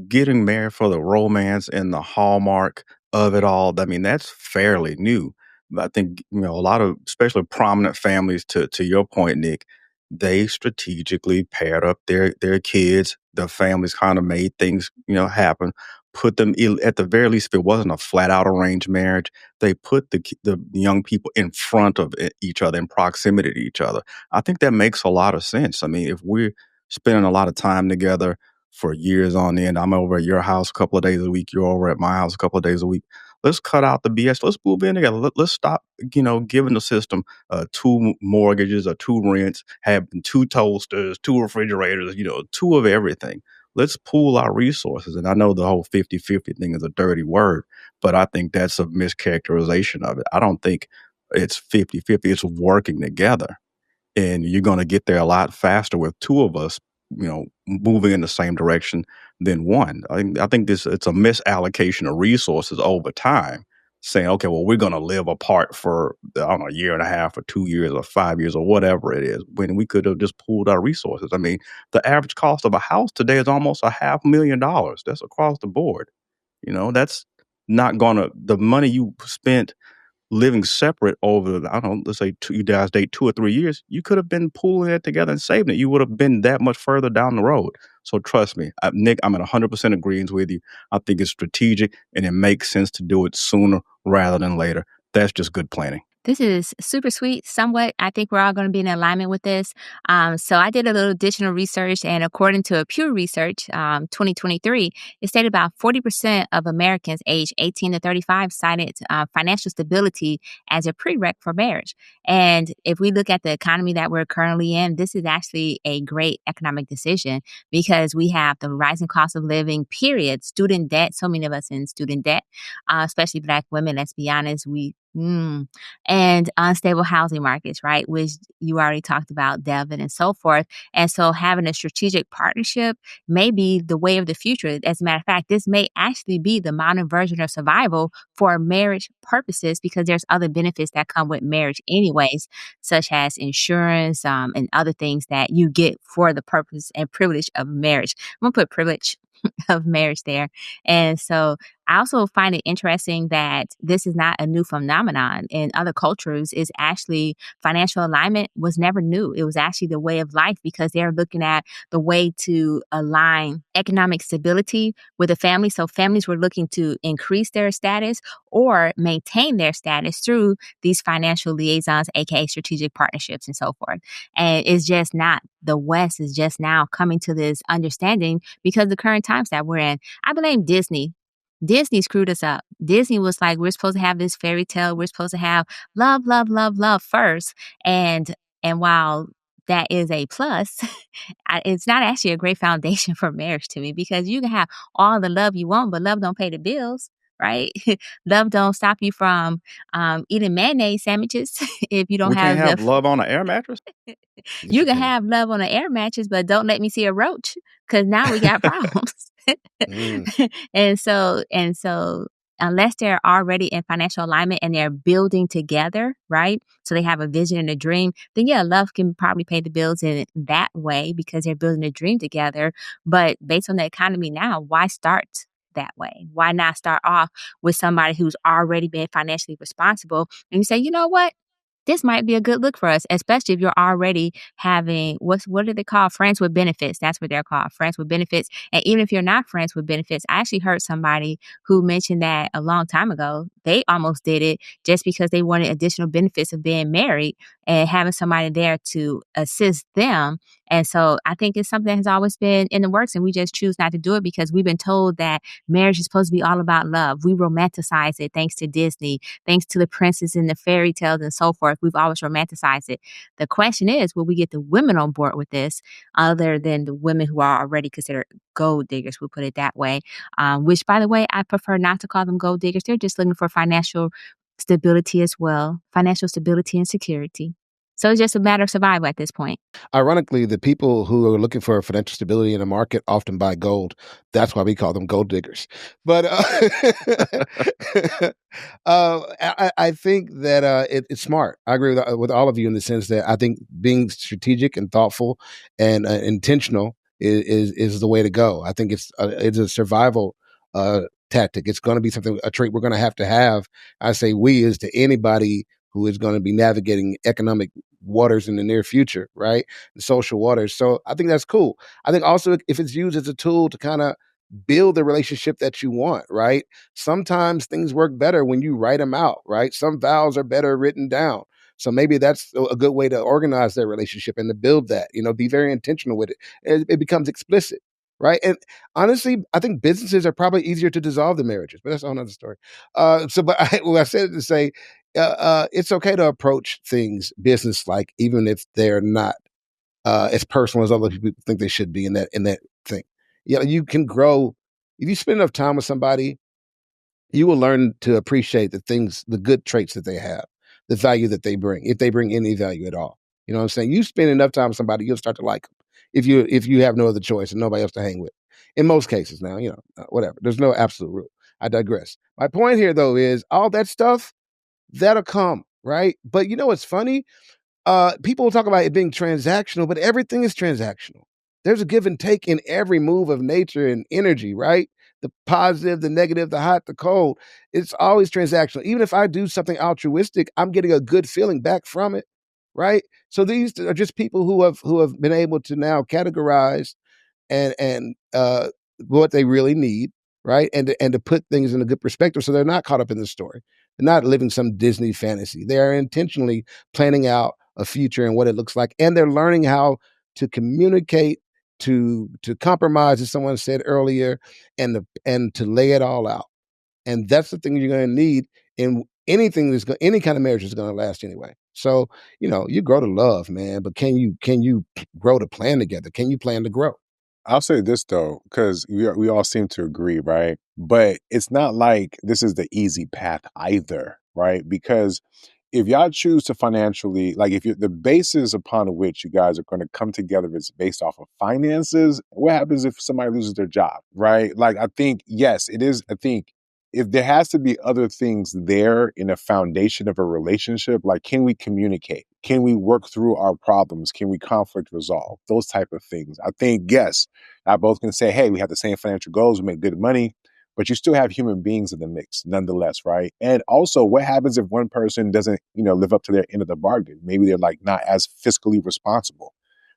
Getting married for the romance and the hallmark of it all. I mean, that's fairly new. But I think, a lot of, especially prominent families, to your point, Nick, they strategically paired up their kids. The families kind of made things, happen. Put them at the very least, if it wasn't a flat out arranged marriage, they put the young people in front of each other, in proximity to each other. I think that makes a lot of sense. I mean, if we're spending a lot of time together for years on end, I'm over at your house a couple of days a week, you're over at my house a couple of days a week. Let's cut out the BS. Let's move in together. Let's stop, giving the system 2 mortgages or 2 rents, having 2 toasters, 2 refrigerators, 2 of everything. Let's pool our resources. And I know the whole 50-50 thing is a dirty word, but I think that's a mischaracterization of it. I don't think it's 50-50. It's working together. And you're going to get there a lot faster with 2 of us, moving in the same direction than one. I think it's a misallocation of resources over time, saying, okay, well, we're going to live apart for, I don't know, a year and a half or 2 years or 5 years or whatever it is, when we could have just pooled our resources. I mean, the average cost of a house today is almost $500,000. That's across the board. That's not going to, the money you spent living separate over, I don't know, let's say you guys date 2 or 3 years, you could have been pooling it together and saving it. You would have been that much further down the road. So trust me, Nick, I'm in 100% agreement with you. I think it's strategic and it makes sense to do it sooner rather than later. That's just good planning. This is super sweet, somewhat. I think we're all going to be in alignment with this. So I did a little additional research, and according to a Pew Research 2023, it stated about 40% of Americans aged 18 to 35 cited financial stability as a prereq for marriage. And if we look at the economy that we're currently in, this is actually a great economic decision because we have the rising cost of living, period, student debt, so many of us in student debt, especially Black women, let's be honest, and unstable housing markets, right? Which you already talked about, Delvin, and so forth. And so having a strategic partnership may be the way of the future. As a matter of fact, this may actually be the modern version of survival for marriage purposes because there's other benefits that come with marriage anyways, such as insurance and other things that you get for the purpose and privilege of marriage. I'm going to put privilege of marriage there. And so I also find it interesting that this is not a new phenomenon in other cultures. Is actually financial alignment was never new. It was actually the way of life because they're looking at the way to align economic stability with a family. So families were looking to increase their status or maintain their status through these financial liaisons, aka strategic partnerships and so forth. And it's just not, the West is just now coming to this understanding because of the current times that we're in. I blame Disney. Disney screwed us up. Disney was like, we're supposed to have this fairy tale. We're supposed to have love, love, love, love first. And while that is a plus, it's not actually a great foundation for marriage to me because you can have all the love you want, but love don't pay the bills, right? Love don't stop you from eating mayonnaise sandwiches if you don't We can't have have love on an air mattress? You can have love on an air mattress, but don't let me see a roach because now we got problems. And so unless they're already in financial alignment and they're building together, right? So they have a vision and a dream, then yeah, love can probably pay the bills in that way because they're building a dream together. But based on the economy now, why start that way? Why not start off with somebody who's already been financially responsible and you say, you know what? This might be a good look for us, especially if you're already having what do they call friends with benefits? That's what they're called, friends with benefits. And even if you're not friends with benefits, I actually heard somebody who mentioned that a long time ago. They almost did it just because they wanted additional benefits of being married and having somebody there to assist them. And so I think it's something that has always been in the works, and we just choose not to do it because we've been told that marriage is supposed to be all about love. We romanticize it thanks to Disney, thanks to the princess and the fairy tales and so forth. We've always romanticized it. The question is, will we get the women on board with this other than the women who are already considered gold diggers, we'll put it that way, which, by the way, I prefer not to call them gold diggers. They're just looking for financial stability as well, financial stability and security. So it's just a matter of survival at this point. Ironically, the people who are looking for financial stability in the market often buy gold. That's why we call them gold diggers. But I think that it's smart. I agree with all of you in the sense that I think being strategic and thoughtful and intentional is the way to go. I think it's a survival tactic. It's going to be a trait we're going to have. I say we as to anybody who is going to be navigating economic waters in the near future, right? The social waters. So I think that's cool. I think also if it's used as a tool to kind of build the relationship that you want, right? Sometimes things work better when you write them out, right? Some vows are better written down. So maybe that's a good way to organize their relationship and to build that, be very intentional with it. It becomes explicit, right? And honestly, I think businesses are probably easier to dissolve than marriages, but that's a whole other story. But I said it to say, it's okay to approach things business-like, even if they're not as personal as other people think they should be in that thing. You can grow if you spend enough time with somebody. You will learn to appreciate the good traits that they have, the value that they bring, if they bring any value at all. You know what I'm saying? You spend enough time with somebody, you'll start to like them if you have no other choice and nobody else to hang with. In most cases, now whatever. There's no absolute rule. I digress. My point here, though, is all that stuff that'll come, right? But you know what's funny? People will talk about it being transactional, but everything is transactional. There's a give and take in every move of nature and energy, right? The positive, the negative, the hot, the cold. It's always transactional. Even if I do something altruistic, I'm getting a good feeling back from it, right? So these are just people who have been able to now categorize and what they really need, right? And to put things in a good perspective so they're not caught up in the story. They're not living some Disney fantasy. They are intentionally planning out a future and what it looks like. And they're learning how to communicate, to compromise, as someone said earlier, and to lay it all out. And that's the thing you're going to need in anything any kind of marriage is going to last anyway. So, you grow to love, man, but can you grow to plan together? Can you plan to grow? I'll say this though, because we all seem to agree, right? But it's not like this is the easy path either, right? Because if y'all choose to financially, like if the basis upon which you guys are going to come together is based off of finances, what happens if somebody loses their job, right? Like I think, yes, it is. I think if there has to be other things there in a foundation of a relationship, like can we communicate? Can we work through our problems? Can we conflict resolve? Those type of things. I think, yes, I both can say, hey, we have the same financial goals, we make good money, but you still have human beings in the mix nonetheless, right? And also what happens if one person doesn't, live up to their end of the bargain? Maybe they're like not as fiscally responsible,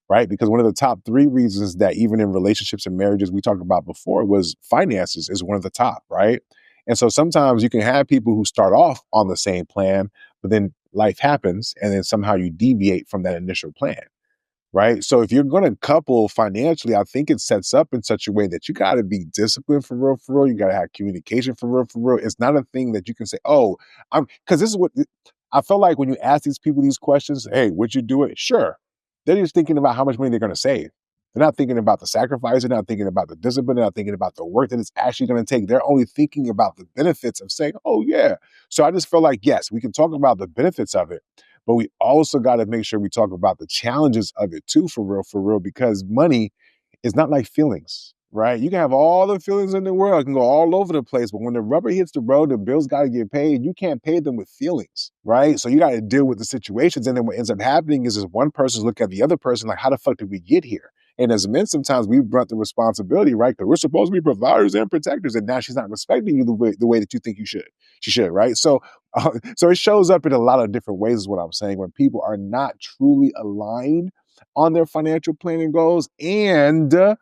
right? Because one of the top 3 reasons that even in relationships and marriages we talked about before was finances is one of the top, right? And so sometimes you can have people who start off on the same plan, but then life happens and then somehow you deviate from that initial plan. Right. So if you're going to couple financially, I think it sets up in such a way that you got to be disciplined for real, for real. You got to have communication for real, for real. It's not a thing that you can say, oh, because this is what I felt like when you ask these people these questions. Hey, would you do it? Sure. They're just thinking about how much money they're going to save. They're not thinking about the sacrifice. They're not thinking about the discipline. They're not thinking about the work that it's actually going to take. They're only thinking about the benefits of saying, oh, yeah. So I just feel like, yes, we can talk about the benefits of it, but we also got to make sure we talk about the challenges of it too, for real, because money is not like feelings, right? You can have all the feelings in the world, it can go all over the place, but when the rubber hits the road, the bills got to get paid. You can't pay them with feelings, right? So you got to deal with the situations. And then what ends up happening is one person's looking at the other person like, how the fuck did we get here? And as men, sometimes we brought the responsibility, right? Because we're supposed to be providers and protectors, and now she's not respecting you the way that you think she should, right? So so it shows up in a lot of different ways is what I'm saying, when people are not truly aligned on their financial planning goals, and when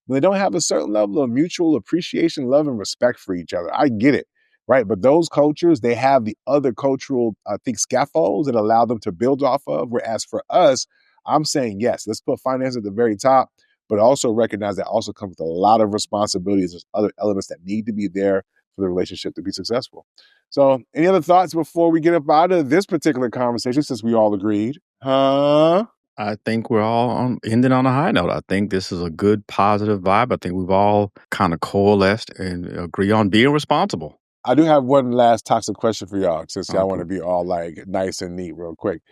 they don't have a certain level of mutual appreciation, love, and respect for each other. I get it, right? But those cultures, they have the other cultural, I think, scaffolds that allow them to build off of. Whereas for us, I'm saying, yes, let's put finance at the very top, but also recognize that also comes with a lot of responsibilities. There's other elements that need to be there for the relationship to be successful. So any other thoughts before we get up out of this particular conversation, since we all agreed? Huh? I think we're all ending on a high note. I think this is a good, positive vibe. I think we've all kind of coalesced and agree on being responsible. I do have one last toxic question for y'all, since y'all want to Okay. be all like nice and neat real quick.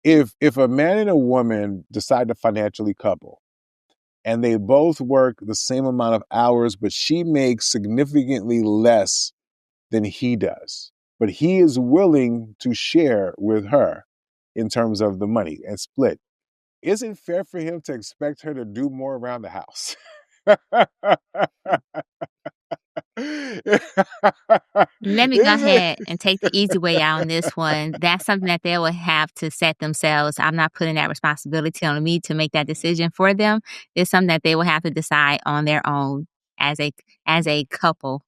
If a man and a woman decide to financially couple and they both work the same amount of hours, but she makes significantly less than he does, but he is willing to share with her in terms of the money and split, is it fair for him to expect her to do more around the house? Let me go Is it? ahead and take the easy way out on this one. That's something that they will have to set themselves. I'm not putting that responsibility on me to make that decision for them. It's something that they will have to decide on their own as a couple.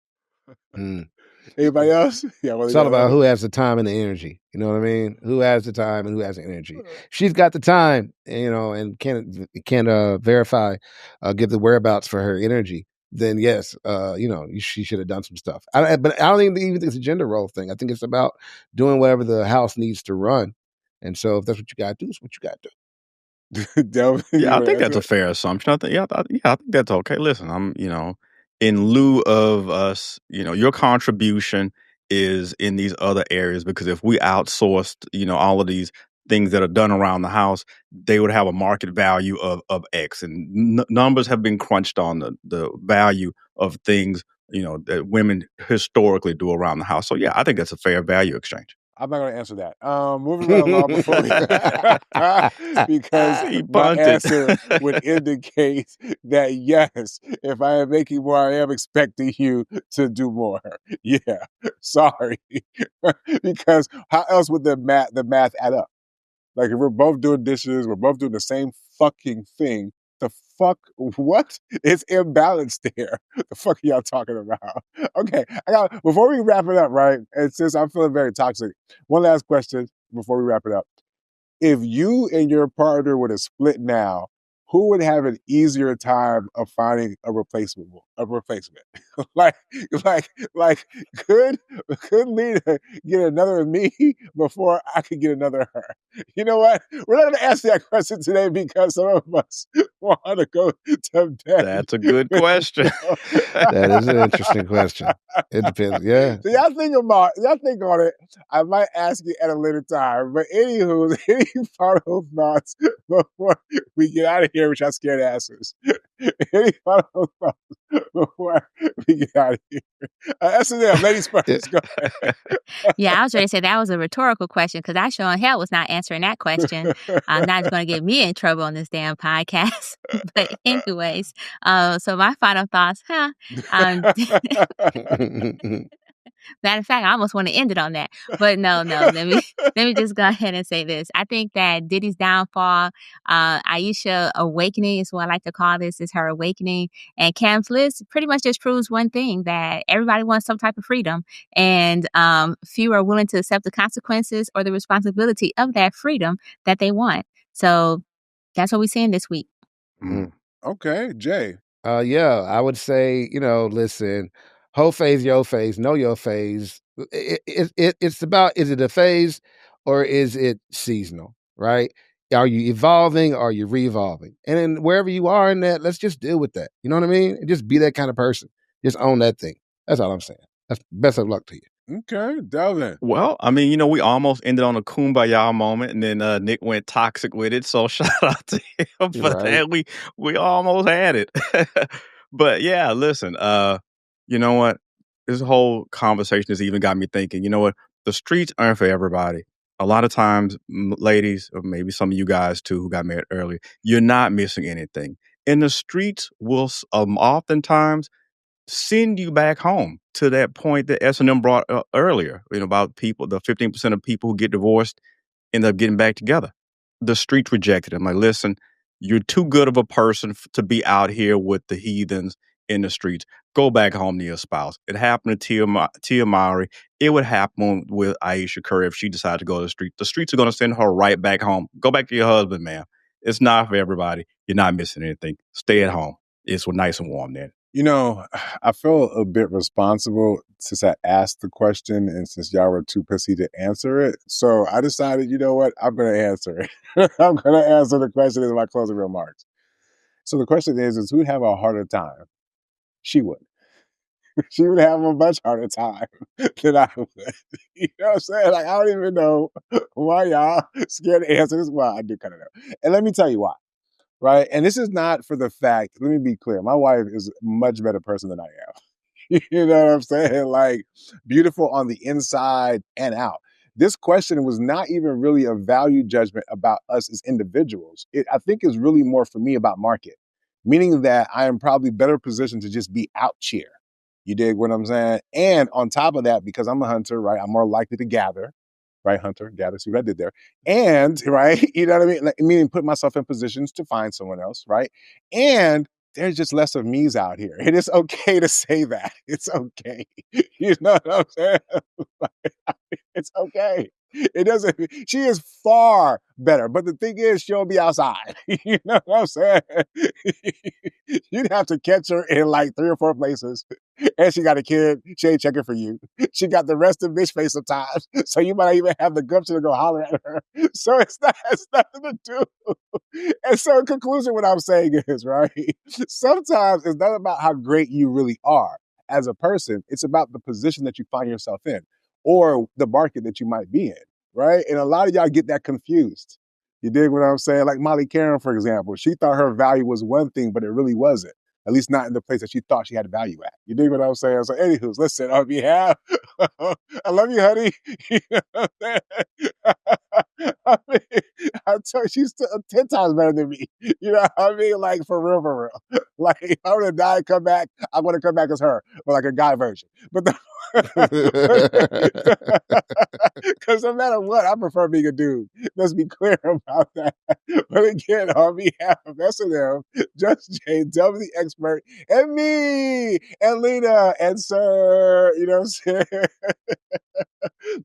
Anybody else? Yeah, well, It's all about who has the time and the energy. You know what I mean? Who has the time and who has the energy. She's got the time, and can verify, give the whereabouts for her energy. Then yes, she should have done some stuff. But I don't even think it's a gender role thing. I think it's about doing whatever the house needs to run. And so if that's what you got to do, it's what you got to do. Delvin, Yeah, I think that's a fair assumption. I think that's okay. Listen, I'm, in lieu of us, your contribution is in these other areas, because if we outsourced, all of these things that are done around the house, they would have a market value of X, and numbers have been crunched on the value of things, that women historically do around the house. So yeah, I think that's a fair value exchange. I'm not going to answer that. Moving right along before because He my punted. answer would indicate that yes, if I am making more, I am expecting you to do more. Yeah, sorry, because how else would the math add up? Like if we're both doing dishes, we're both doing the same fucking thing. The fuck what? It's imbalanced there. The fuck are y'all talking about? Okay, before we wrap it up, right? And since I'm feeling very toxic, one last question before we wrap it up. If you and your partner were to split now, who would have an easier time of finding a replacement? like, could Lena get another me before I could get another her? You know what? We're not going to ask that question today because some of us want to go to bed. That's a good question. That is an interesting question. It depends. Yeah. So y'all think on it. I might ask you at a later time. But anywho, any final thoughts before we get out of here, which I'm scared answers. Any final thoughts before we get out of here? S&M, ladies first. Go ahead. Yeah, I was ready to say that was a rhetorical question because I sure in hell was not answering that question. Not going to get me in trouble on this damn podcast. But anyways, so my final thoughts, matter of fact, I almost want to end it on that. But no, let me just go ahead and say this. I think that Diddy's downfall, Ayesha awakening is what I like to call this, is her awakening. And Cam Fliss pretty much just proves one thing, that everybody wants some type of freedom. And few are willing to accept the consequences or the responsibility of that freedom that they want. So that's what we're seeing this week. Okay, Jay. Yeah, I would say, listen, Hoe Phase, yo phase, know your phase. It's about, is it a phase or is it seasonal, right? Are you evolving? Or are you revolving? And then wherever you are in that, let's just deal with that. You know what I mean? And just be that kind of person. Just own that thing. That's all I'm saying. That's best of luck to you. Okay, Delvin. Well, I mean, we almost ended on a kumbaya moment, and then Nick went toxic with it. So shout out to him for that. We almost had it. But yeah, listen, you know what? This whole conversation has even got me thinking, you know what? The streets aren't for everybody. A lot of times, ladies, or maybe some of you guys too who got married early, you're not missing anything. And the streets will oftentimes send you back home to that point that S&M brought up earlier, about people, the 15% of people who get divorced end up getting back together. The streets rejected him. Like, listen, you're too good of a person to be out here with the heathens in the streets. Go back home to your spouse. It happened to Tia Mowry. It would happen with Ayesha Curry if she decided to go to the street. The streets are going to send her right back home. Go back to your husband, man. It's not for everybody. You're not missing anything. Stay at home. It's nice and warm then. I feel a bit responsible since I asked the question and since y'all were too pissy to answer it. So I decided, you know what? I'm going to answer it. I'm going to answer the question in my closing remarks. So the question is who'd have a harder time? She would. She would have a much harder time than I would. You know what I'm saying? Like, I don't even know why y'all scared to answer this. Well, I do kind of know. And let me tell you why. Right. And this is not for the fact, let me be clear. My wife is a much better person than I am. You know what I'm saying? Like, beautiful on the inside and out. This question was not even really a value judgment about us as individuals. I think is really more for me about market, meaning that I am probably better positioned to just be out here. You dig what I'm saying? And on top of that, because I'm a hunter, right, I'm more likely to gather. Right, hunter, gather, see what I did there. And, right, you know what I mean? Like, meaning put myself in positions to find someone else, right? And there's just less of me's out here. And it's okay to say that. It's okay. You know what I'm saying? It's okay. It doesn't, she is far better. But the thing is, she'll be outside. You know what I'm saying? You'd have to catch her in like 3 or 4 places. And she got a kid. She ain't checking for you. She got the rest of bitch face sometimes. So you might not even have the gumption to go holler at her. So it's nothing to do. And so in conclusion, what I'm saying is, right, sometimes it's not about how great you really are as a person. It's about the position that you find yourself in or the market that you might be in, right? And a lot of y'all get that confused. You dig what I'm saying? Like Molly Karen, for example, she thought her value was one thing, but it really wasn't. At least not in the place that she thought she had value at. You dig what I'm saying? So anywho, listen, on behalf, I love you, honey. You know what I'm saying? I mean, I told she's 10 times better than me. You know what I mean? Like, for real. Like, if I were to die and come back, I want to come back as her, but like a guy version. But because no matter what, I prefer being a dude. Let's be clear about that. But again, on behalf of S&M, Just Jay, Delvin the expert, and me, and Lena, and Sir, you know what I'm saying?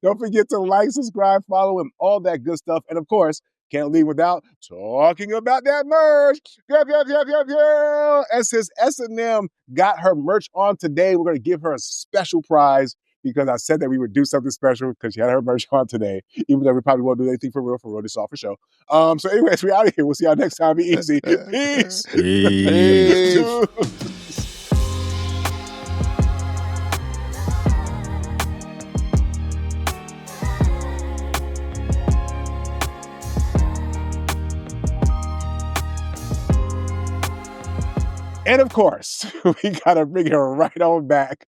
Don't forget to like, subscribe, follow, and all that good stuff. And of course, can't leave without talking about that merch. Yeah. And since S&M got her merch on today, we're going to give her a special prize because I said that we would do something special because she had her merch on today, even though we probably won't do anything for real. This is all for show. So anyways, we out of here. We'll see y'all next time. Be easy. Peace. Peace. And of course, we gotta bring her right on back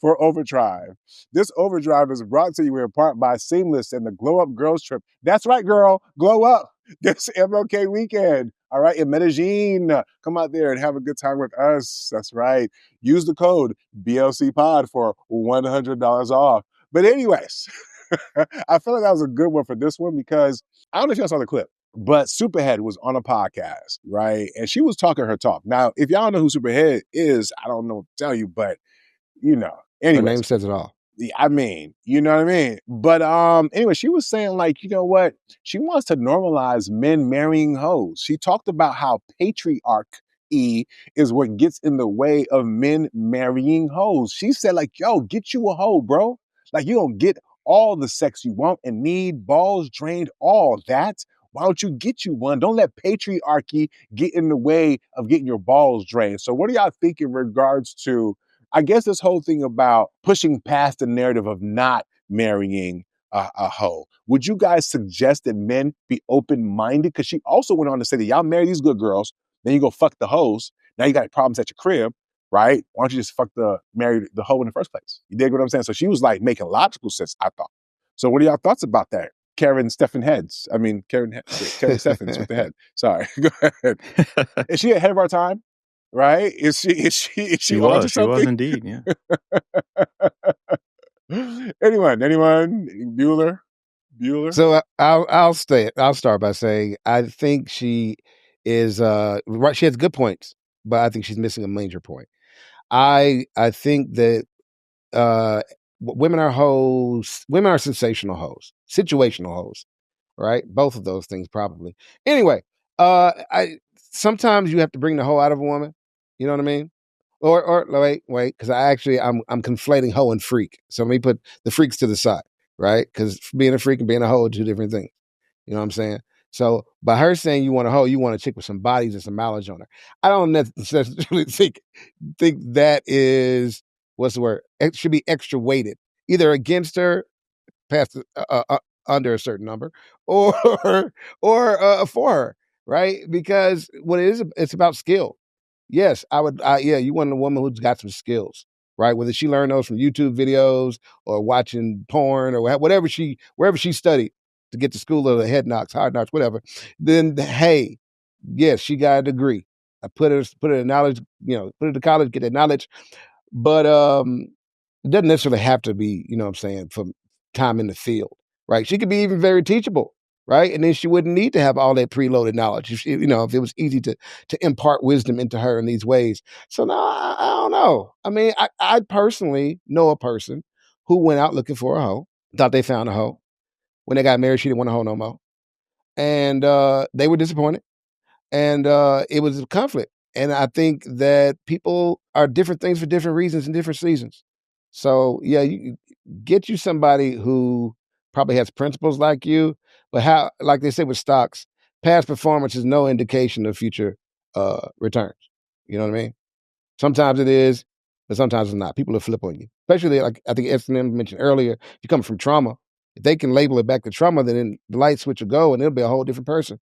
for Overdrive. This Overdrive is brought to you in part by Seamless and the Glow Up Girls Trip. That's right, girl, glow up this MLK weekend. All right, in Medellin, come out there and have a good time with us. That's right. Use the code BLCPOD for $100 off. But anyways, I feel like that was a good one for this one because I don't know if y'all saw the clip. But Superhead was on a podcast, right? And she was talking her talk. Now, if y'all know who Superhead is, I don't know what to tell you, but, you know. Anyways, her name says it all. I mean, you know what I mean? But anyway, she was saying, like, you know what? She wants to normalize men marrying hoes. She talked about how patriarchy is what gets in the way of men marrying hoes. She said, like, yo, get you a hoe, bro. Like, you don't get all the sex you want and need, balls drained, all that. Why don't you get you one? Don't let patriarchy get in the way of getting your balls drained. So what do y'all think in regards to, I guess, this whole thing about pushing past the narrative of not marrying a hoe? Would you guys suggest that men be open-minded? Because she also went on to say that y'all marry these good girls, then you go fuck the hoes. Now you got problems at your crib, right? Why don't you just marry the hoe in the first place? You dig what I'm saying? So she was like making logical sense, I thought. So what are y'all thoughts about that? Karen Stephan heads. I mean, Karen Steffens with the head. Sorry. Go ahead. Is she ahead of our time? Right? Is she onto She was something? indeed, yeah. Anyone? Bueller? So I'll start by saying I think she is right. She has good points, but I think she's missing a major point. I think that women are hoes. Women are sensational hoes, situational hoes, right? Both of those things probably. Anyway, I sometimes you have to bring the hoe out of a woman. You know what I mean? Or wait, because I'm conflating hoe and freak. So let me put the freaks to the side, right? Because being a freak and being a hoe are two different things. You know what I'm saying? So by her saying you want a hoe, you want a chick with some bodies and some mileage on her. I don't necessarily think that is what's the word? It should be extra weighted, either against her, past under a certain number, or for her, right? Because what it is, it's about skill. Yes, I would. Yeah, you want a woman who's got some skills, right? Whether she learned those from YouTube videos or watching porn or wherever she studied to get to school or the head knocks, hard knocks, whatever. Then hey, yes, she got a degree. I put her in knowledge, put her to college, get that knowledge. But it doesn't necessarily have to be, you know what I'm saying, from time in the field, right? She could be even very teachable, right? And then she wouldn't need to have all that preloaded knowledge, if it was easy to impart wisdom into her in these ways. So no, I don't know. I mean, I personally know a person who went out looking for a hoe, thought they found a hoe. When they got married, she didn't want a hoe no more. And they were disappointed. And it was a conflict. And I think that people are different things for different reasons in different seasons. So yeah, you get you somebody who probably has principles like you, but how, like they say with stocks, past performance is no indication of future returns. You know what I mean? Sometimes it is, but sometimes it's not. People will flip on you, especially like I think S&M mentioned earlier. You come from trauma. If they can label it back to trauma, then the light switch will go, and it'll be a whole different person.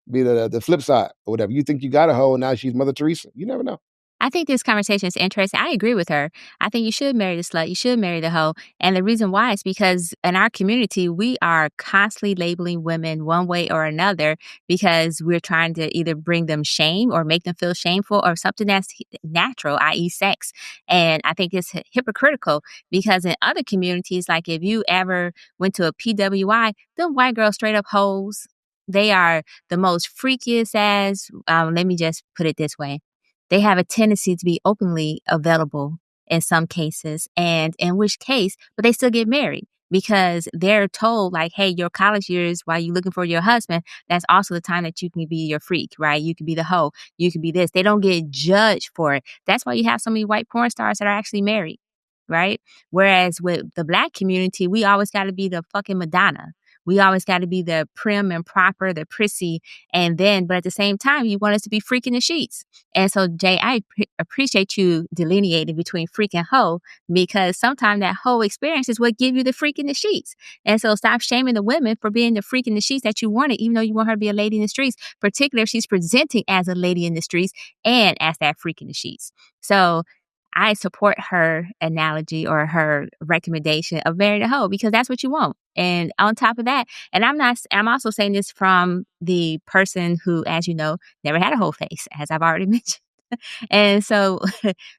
Be the flip side or whatever. You think you got a hoe, and now she's Mother Teresa. You never know. I think this conversation is interesting. I agree with her. I think you should marry the slut. You should marry the hoe. And the reason why is because in our community, we are constantly labeling women one way or another because we're trying to either bring them shame or make them feel shameful or something that's natural, i.e. sex. And I think it's hypocritical because in other communities, like if you ever went to a PWI, them white girls straight up hoes. They are the most freakiest as, let me just put it this way. They have a tendency to be openly available in some cases, and in which case, but they still get married because they're told like, hey, your college years while you're looking for your husband, that's also the time that you can be your freak, right? You could be the hoe, you could be this. They don't get judged for it. That's why you have so many white porn stars that are actually married, right? Whereas with the Black community, we always got to be the fucking Madonna. We always got to be the prim and proper, the prissy, but at the same time, you want us to be freaking the sheets. And so, Jay, I appreciate you delineating between freak and hoe because sometimes that whole experience is what give you the freak in the sheets. And so stop shaming the women for being the freak in the sheets that you wanted, even though you want her to be a lady in the streets, particularly if she's presenting as a lady in the streets and as that freak in the sheets. So I support her analogy or her recommendation of marry the hoe because that's what you want. And on top of that, and I'm also saying this from the person who, as you know, never had a whole face, as I've already mentioned. And so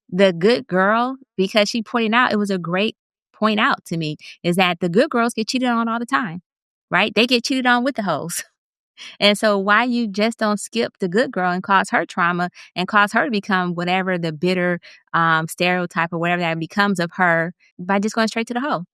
the good girl, because she pointed out, it was a great point out to me, is that the good girls get cheated on all the time, right? They get cheated on with the hoes. And so why you just don't skip the good girl and cause her trauma and cause her to become whatever the bitter stereotype or whatever that becomes of her by just going straight to the hoe.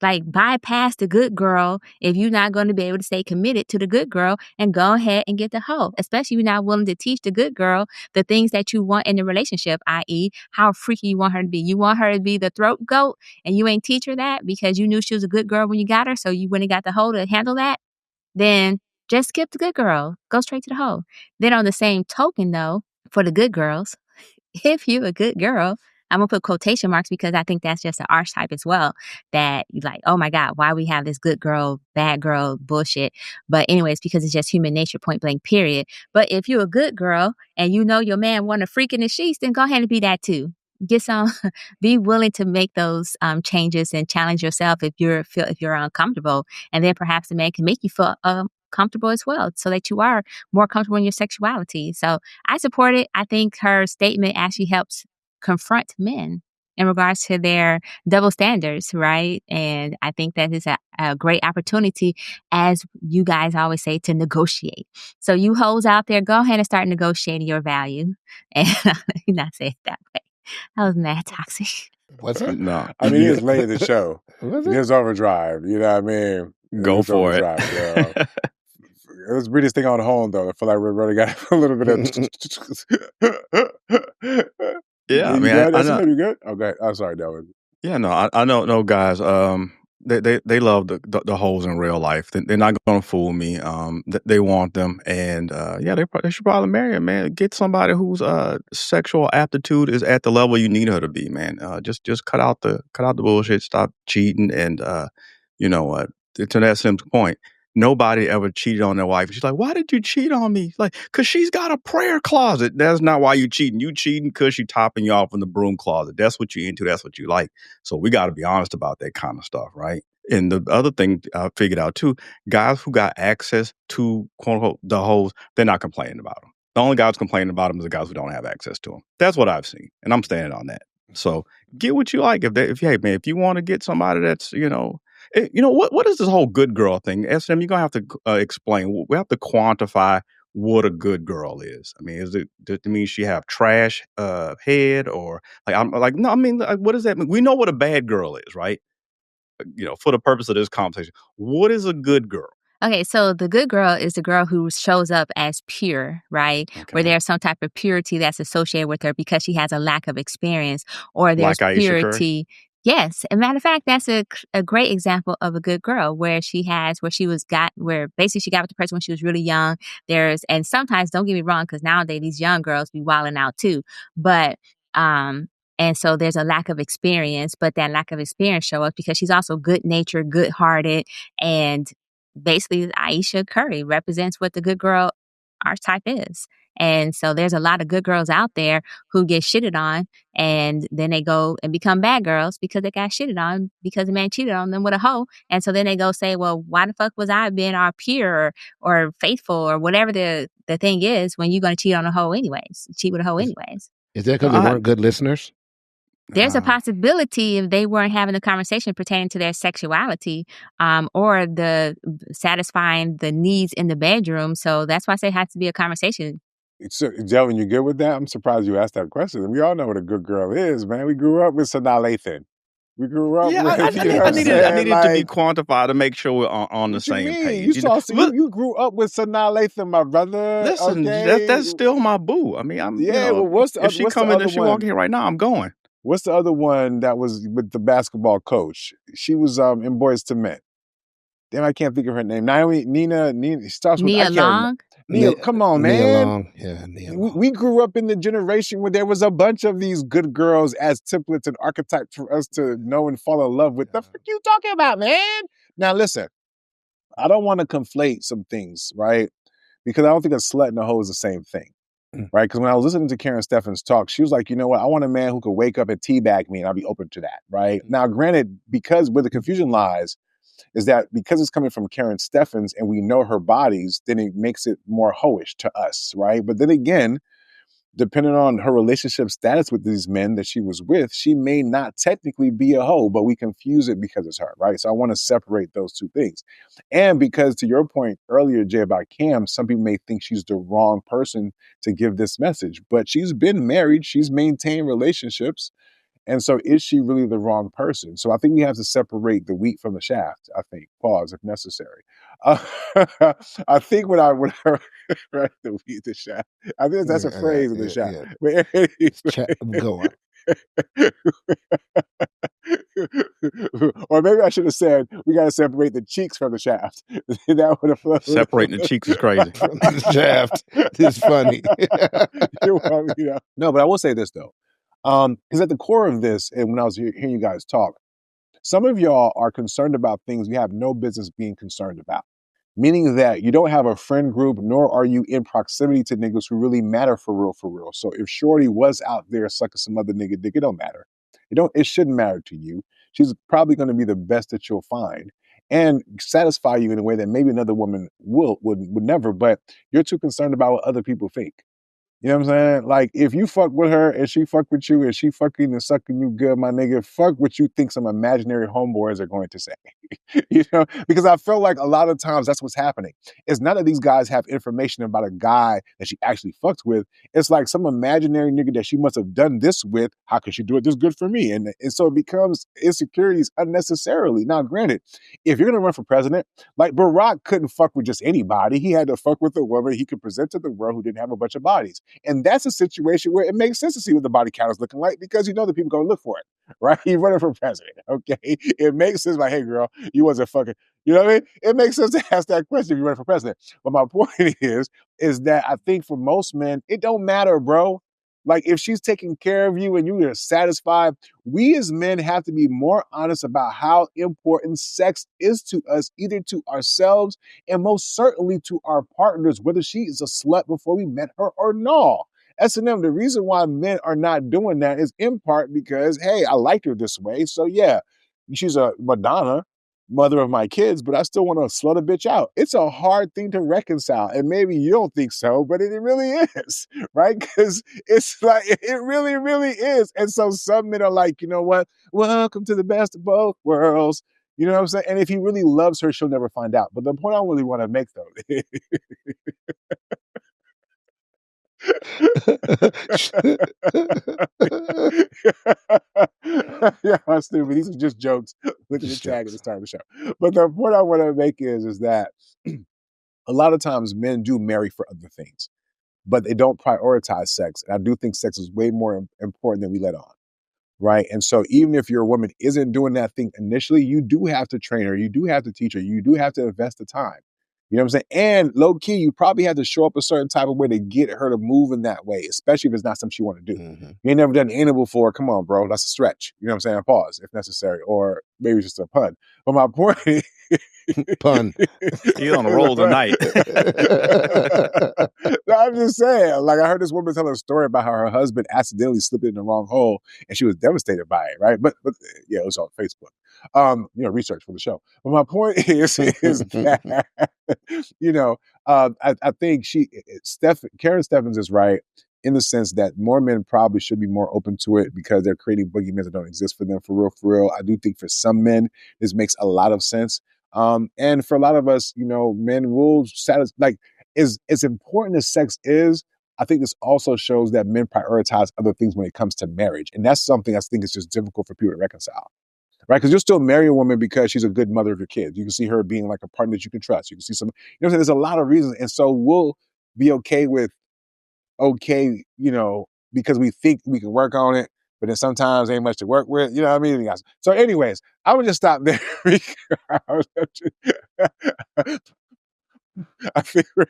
Like bypass the good girl if you're not going to be able to stay committed to the good girl and go ahead and get the hoe, especially if you're not willing to teach the good girl the things that you want in the relationship, i.e. how freaky you want her to be. You want her to be the throat goat and you ain't teach her that because you knew she was a good girl when you got her, so you went and got the hoe to handle that. Then just skip the good girl. Go straight to the hoe. Then on the same token, though, for the good girls, if you're a good girl, I'm going to put quotation marks because I think that's just an archetype as well that you like, oh my God, why we have this good girl, bad girl bullshit. But anyways, because it's just human nature, point blank, period. But if you're a good girl and you know your man want a freak in the sheets, then go ahead and be that too. get some, be willing to make those changes and challenge yourself if you're uncomfortable, and then perhaps the man can make you feel comfortable as well, so that you are more comfortable in your sexuality. So I support it. I think her statement actually helps confront men in regards to their double standards, right? And I think that is a great opportunity, as you guys always say, to negotiate. So you hoes out there, go ahead and start negotiating your value. And not say it that way. That was mad toxic. What's it? No. I mean, it is late in the show. Was It it? is Overdrive. You know what I mean? Go It's for it. Overdrive, girl. Let's bring this thing on home, though. I feel like we've already got a little bit of. Yeah, I You mean, good? I That's know. you good? Okay. I'm sorry, Delvin. Yeah, no, I know, no guys. They love the hoes in real life. They're not gonna fool me. They want them, and yeah, they should probably marry him, man. Get somebody whose sexual aptitude is at the level you need her to be, man. Just cut out the bullshit. Stop cheating, and you know what? To that simple point, nobody ever cheated on their wife. She's like, why did you cheat on me? Like, cause she's got a prayer closet. That's not why you cheating. You cheating cause she topping you off in the broom closet. That's what you into. That's what you like. So we got to be honest about that kind of stuff, right? And the other thing I figured out too, guys who got access to quote unquote the hoes, they're not complaining about them. The only guys complaining about them is the guys who don't have access to them. That's what I've seen, and I'm standing on that. So get what you like. If you want to get somebody that's what is this whole good girl thing? SM, you're gonna have to explain. We have to quantify what a good girl is. I mean, does it mean she have trash head, or like I'm like no? I mean, like, what does that mean? We know what a bad girl is, right? For the purpose of this conversation, what is a good girl? Okay, so the good girl is the girl who shows up as pure, right? Where Okay. there's some type of purity that's associated with her because she has a lack of experience, or there's Like Ayesha Curry? purity. Yes, as a matter of fact, that's a great example of a good girl where where basically she got with the person when she was really young. And sometimes, don't get me wrong, because nowadays these young girls be wilding out too. But, and so there's a lack of experience, but that lack of experience show up because she's also good natured, good hearted, and basically Ayesha Curry represents what the good girl archetype is. And so there's a lot of good girls out there who get shitted on, and then they go and become bad girls because they got shitted on because the man cheated on them with a hoe. And so then they go say, well, why the fuck was I being all pure or faithful or whatever the thing is when you're going to cheat on a hoe anyways, cheat with a hoe anyways. Is that because they weren't good listeners? There's a possibility if they weren't having a conversation pertaining to their sexuality, or the satisfying the needs in the bedroom. So that's why I say it has to be a conversation. So, Delvin, you good with that? I'm surprised you asked that question. We all know what a good girl is, man. We grew up with Sanaa Lathan. We grew up Yeah, with, I you know what I'm needed saying? to be Like, quantified to make sure we're on the what you same mean? page. You grew up with Sanaa Lathan, my brother. Listen, Okay. that's still my boo. I mean, Well, if she coming and she walking here right now, I'm going. What's the other one that was with the basketball coach? She was in Boys to Men. Damn, I can't think of her name. Nina. It starts with Nia Long. Nia, come on, Nia man. Long. Yeah, Nia Long. We grew up in the generation where there was a bunch of these good girls as templates and archetypes for us to know and fall in love with. The fuck you talking about, man? Now listen, I don't want to conflate some things, right? Because I don't think a slut and a hoe is the same thing. Right? Because when I was listening to Karen Steffen's talk, she was like, you know what? I want a man who could wake up and teabag me and I'll be open to that. Right? Now, granted, because where the confusion lies is that because it's coming from Karen Steffens and we know her bodies, then it makes it more hoish to us. Right? But then again, depending on her relationship status with these men that she was with, she may not technically be a hoe, but we confuse it because it's her, right? So I want to separate those two things. And because to your point earlier, Jay, about Cam, some people may think she's the wrong person to give this message, but she's been married, she's maintained relationships. And so is she really the wrong person? So I think we have to separate the wheat from the shaft, I think. Pause if necessary. I think when I right, the wheat, the shaft. I think that's a phrase in the shaft. Yeah. But anyway. Go on. Or maybe I should have said we got to separate the cheeks from the shaft. That would have Separating the cheeks is crazy. The shaft is funny. No, but I will say this though. Because at the core of this, and when I was hearing you guys talk, some of y'all are concerned about things you have no business being concerned about. meaning that you don't have a friend group, nor are you in proximity to niggas who really matter for real, for real. So if Shorty was out there sucking some other nigga dick, it don't matter. It shouldn't matter to you. She's probably going to be the best that you'll find and satisfy you in a way that maybe another woman would never, but you're too concerned about what other people think. You know what I'm saying? Like, if you fuck with her and she fuck with you and she fucking and sucking you good, my nigga, fuck what you think some imaginary homeboys are going to say. You know? Because I feel like a lot of times that's what's happening. It's not that these guys have information about a guy that she actually fucked with. It's like some imaginary nigga that she must have done this with. How could she do it this good for me? And so it becomes insecurities unnecessarily. Now, granted, if you're going to run for president, like Barack couldn't fuck with just anybody. He had to fuck with a woman he could present to the world who didn't have a bunch of bodies. And that's a situation where it makes sense to see what the body count is looking like because you know the people going to look for it, right? You're running for president, okay? It makes sense like, hey, girl, you wasn't fucking, you know what I mean? It makes sense to ask that question if you're running for president. But my point is that I think for most men, it don't matter, bro. Like, if she's taking care of you and you are satisfied, we as men have to be more honest about how important sex is to us, either to ourselves and most certainly to our partners, whether she is a slut before we met her or no. S&M, the reason why men are not doing that is in part because, hey, I like her this way. So yeah, she's a Madonna, mother of my kids, but I still want to slut a bitch out. It's a hard thing to reconcile. And maybe you don't think so, but it really is, right? Because it's like, it really, really is. And so some men are like, you know what? Welcome to the best of both worlds. You know what I'm saying? And if he really loves her, she'll never find out. But the point I really want to make, though, yeah, I'm stupid. These are just jokes. Look at the tag at the start of the show. But the point I want to make is that a lot of times men do marry for other things, but they don't prioritize sex. And I do think sex is way more important than we let on. Right. And so even if your woman isn't doing that thing initially, you do have to train her. You do have to teach her. You do have to invest the time. You know what I'm saying? And low key, you probably have to show up a certain type of way to get her to move in that way, especially if it's not something she want to do. Mm-hmm. You ain't never done anal before. Come on, bro. That's a stretch. You know what I'm saying? Pause if necessary, or maybe it's just a pun. But my point is, pun. He's on a roll tonight. No, I'm just saying. Like, I heard this woman tell a story about how her husband accidentally slipped in the wrong hole, and she was devastated by it. Right? But yeah, it was on Facebook. Research for the show. But my point is that I think Karen Steffens is right in the sense that more men probably should be more open to it because they're creating boogeymen that don't exist for them for real, for real. I do think for some men, this makes a lot of sense. And for a lot of us, men will satisfy, as important as sex is, I think this also shows that men prioritize other things when it comes to marriage. And that's something I think is just difficult for people to reconcile. Right? Because you'll still marry a woman because she's a good mother of your kids. You can see her being like a partner that you can trust. You can see there's a lot of reasons. And so we'll be okay, because we think we can work on it, but then sometimes ain't much to work with. You know what I mean? So anyways, I would just stop there. I figure,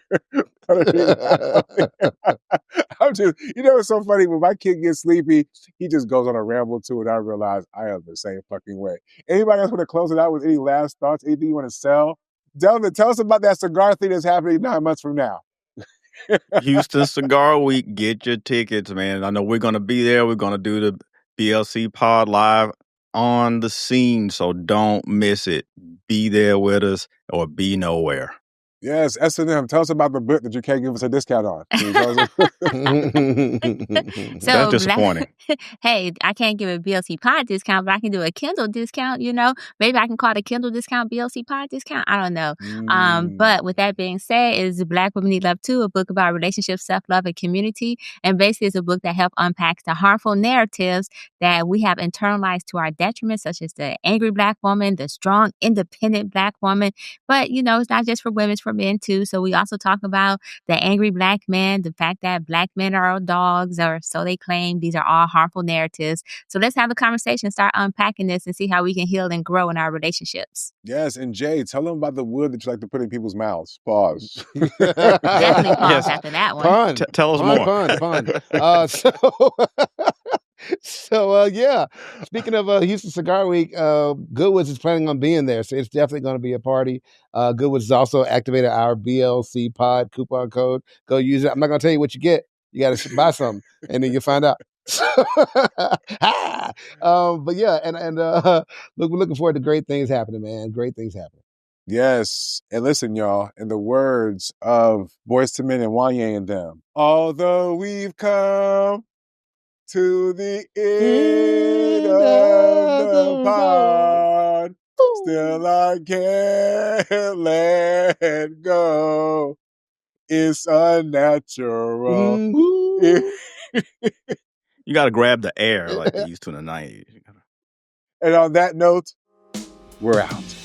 I'm just, it's so funny when my kid gets sleepy, he just goes on a ramble too, and I realize I am the same fucking way. Anybody else want to close it out with any last thoughts? Anything you want to sell? Delvin, tell us about that cigar thing that's happening 9 months from now. Houston Cigar Week, get your tickets, man. I know we're going to be there. We're going to do the BLC pod live on the scene, so don't miss it. Be there with us or be nowhere. Yes, S&M. Tell us about the book that you can't give us a discount on. That's disappointing. Hey, I can't give a BLC pod discount, but I can do a Kindle discount, Maybe I can call it a Kindle discount BLC pod discount. I don't know. But with that being said, is Black Women Need Love Too, a book about relationships, self-love, and community. And basically it's a book that helps unpack the harmful narratives that we have internalized to our detriment, such as the angry Black woman, the strong, independent Black woman. But, it's not just for women, it's for men too. So we also talk about the angry Black man, the fact that Black men are all dogs, or so they claim. These are all harmful narratives. So let's have a conversation, start unpacking this, and see how we can heal and grow in our relationships. Yes, and Jay, tell them about the wood that you like to put in people's mouths. Pause. Definitely pause after that one. Tell us more. Pun. So yeah, speaking of Houston Cigar Week, Goodwoods is planning on being there, so it's definitely going to be a party. Goodwoods has also activated our BLC Pod coupon code. Go use it. I'm not going to tell you what you get. You got to buy something, and then you'll find out. But yeah, and we're looking forward to great things happening, man. Great things happening. Yes. And listen, y'all, in the words of Boyz II Men and Wanye and them, although we've come to the end of the pod, still I can't let go. It's unnatural. You got to grab the air like they used to in the 90s. And on that note, we're out.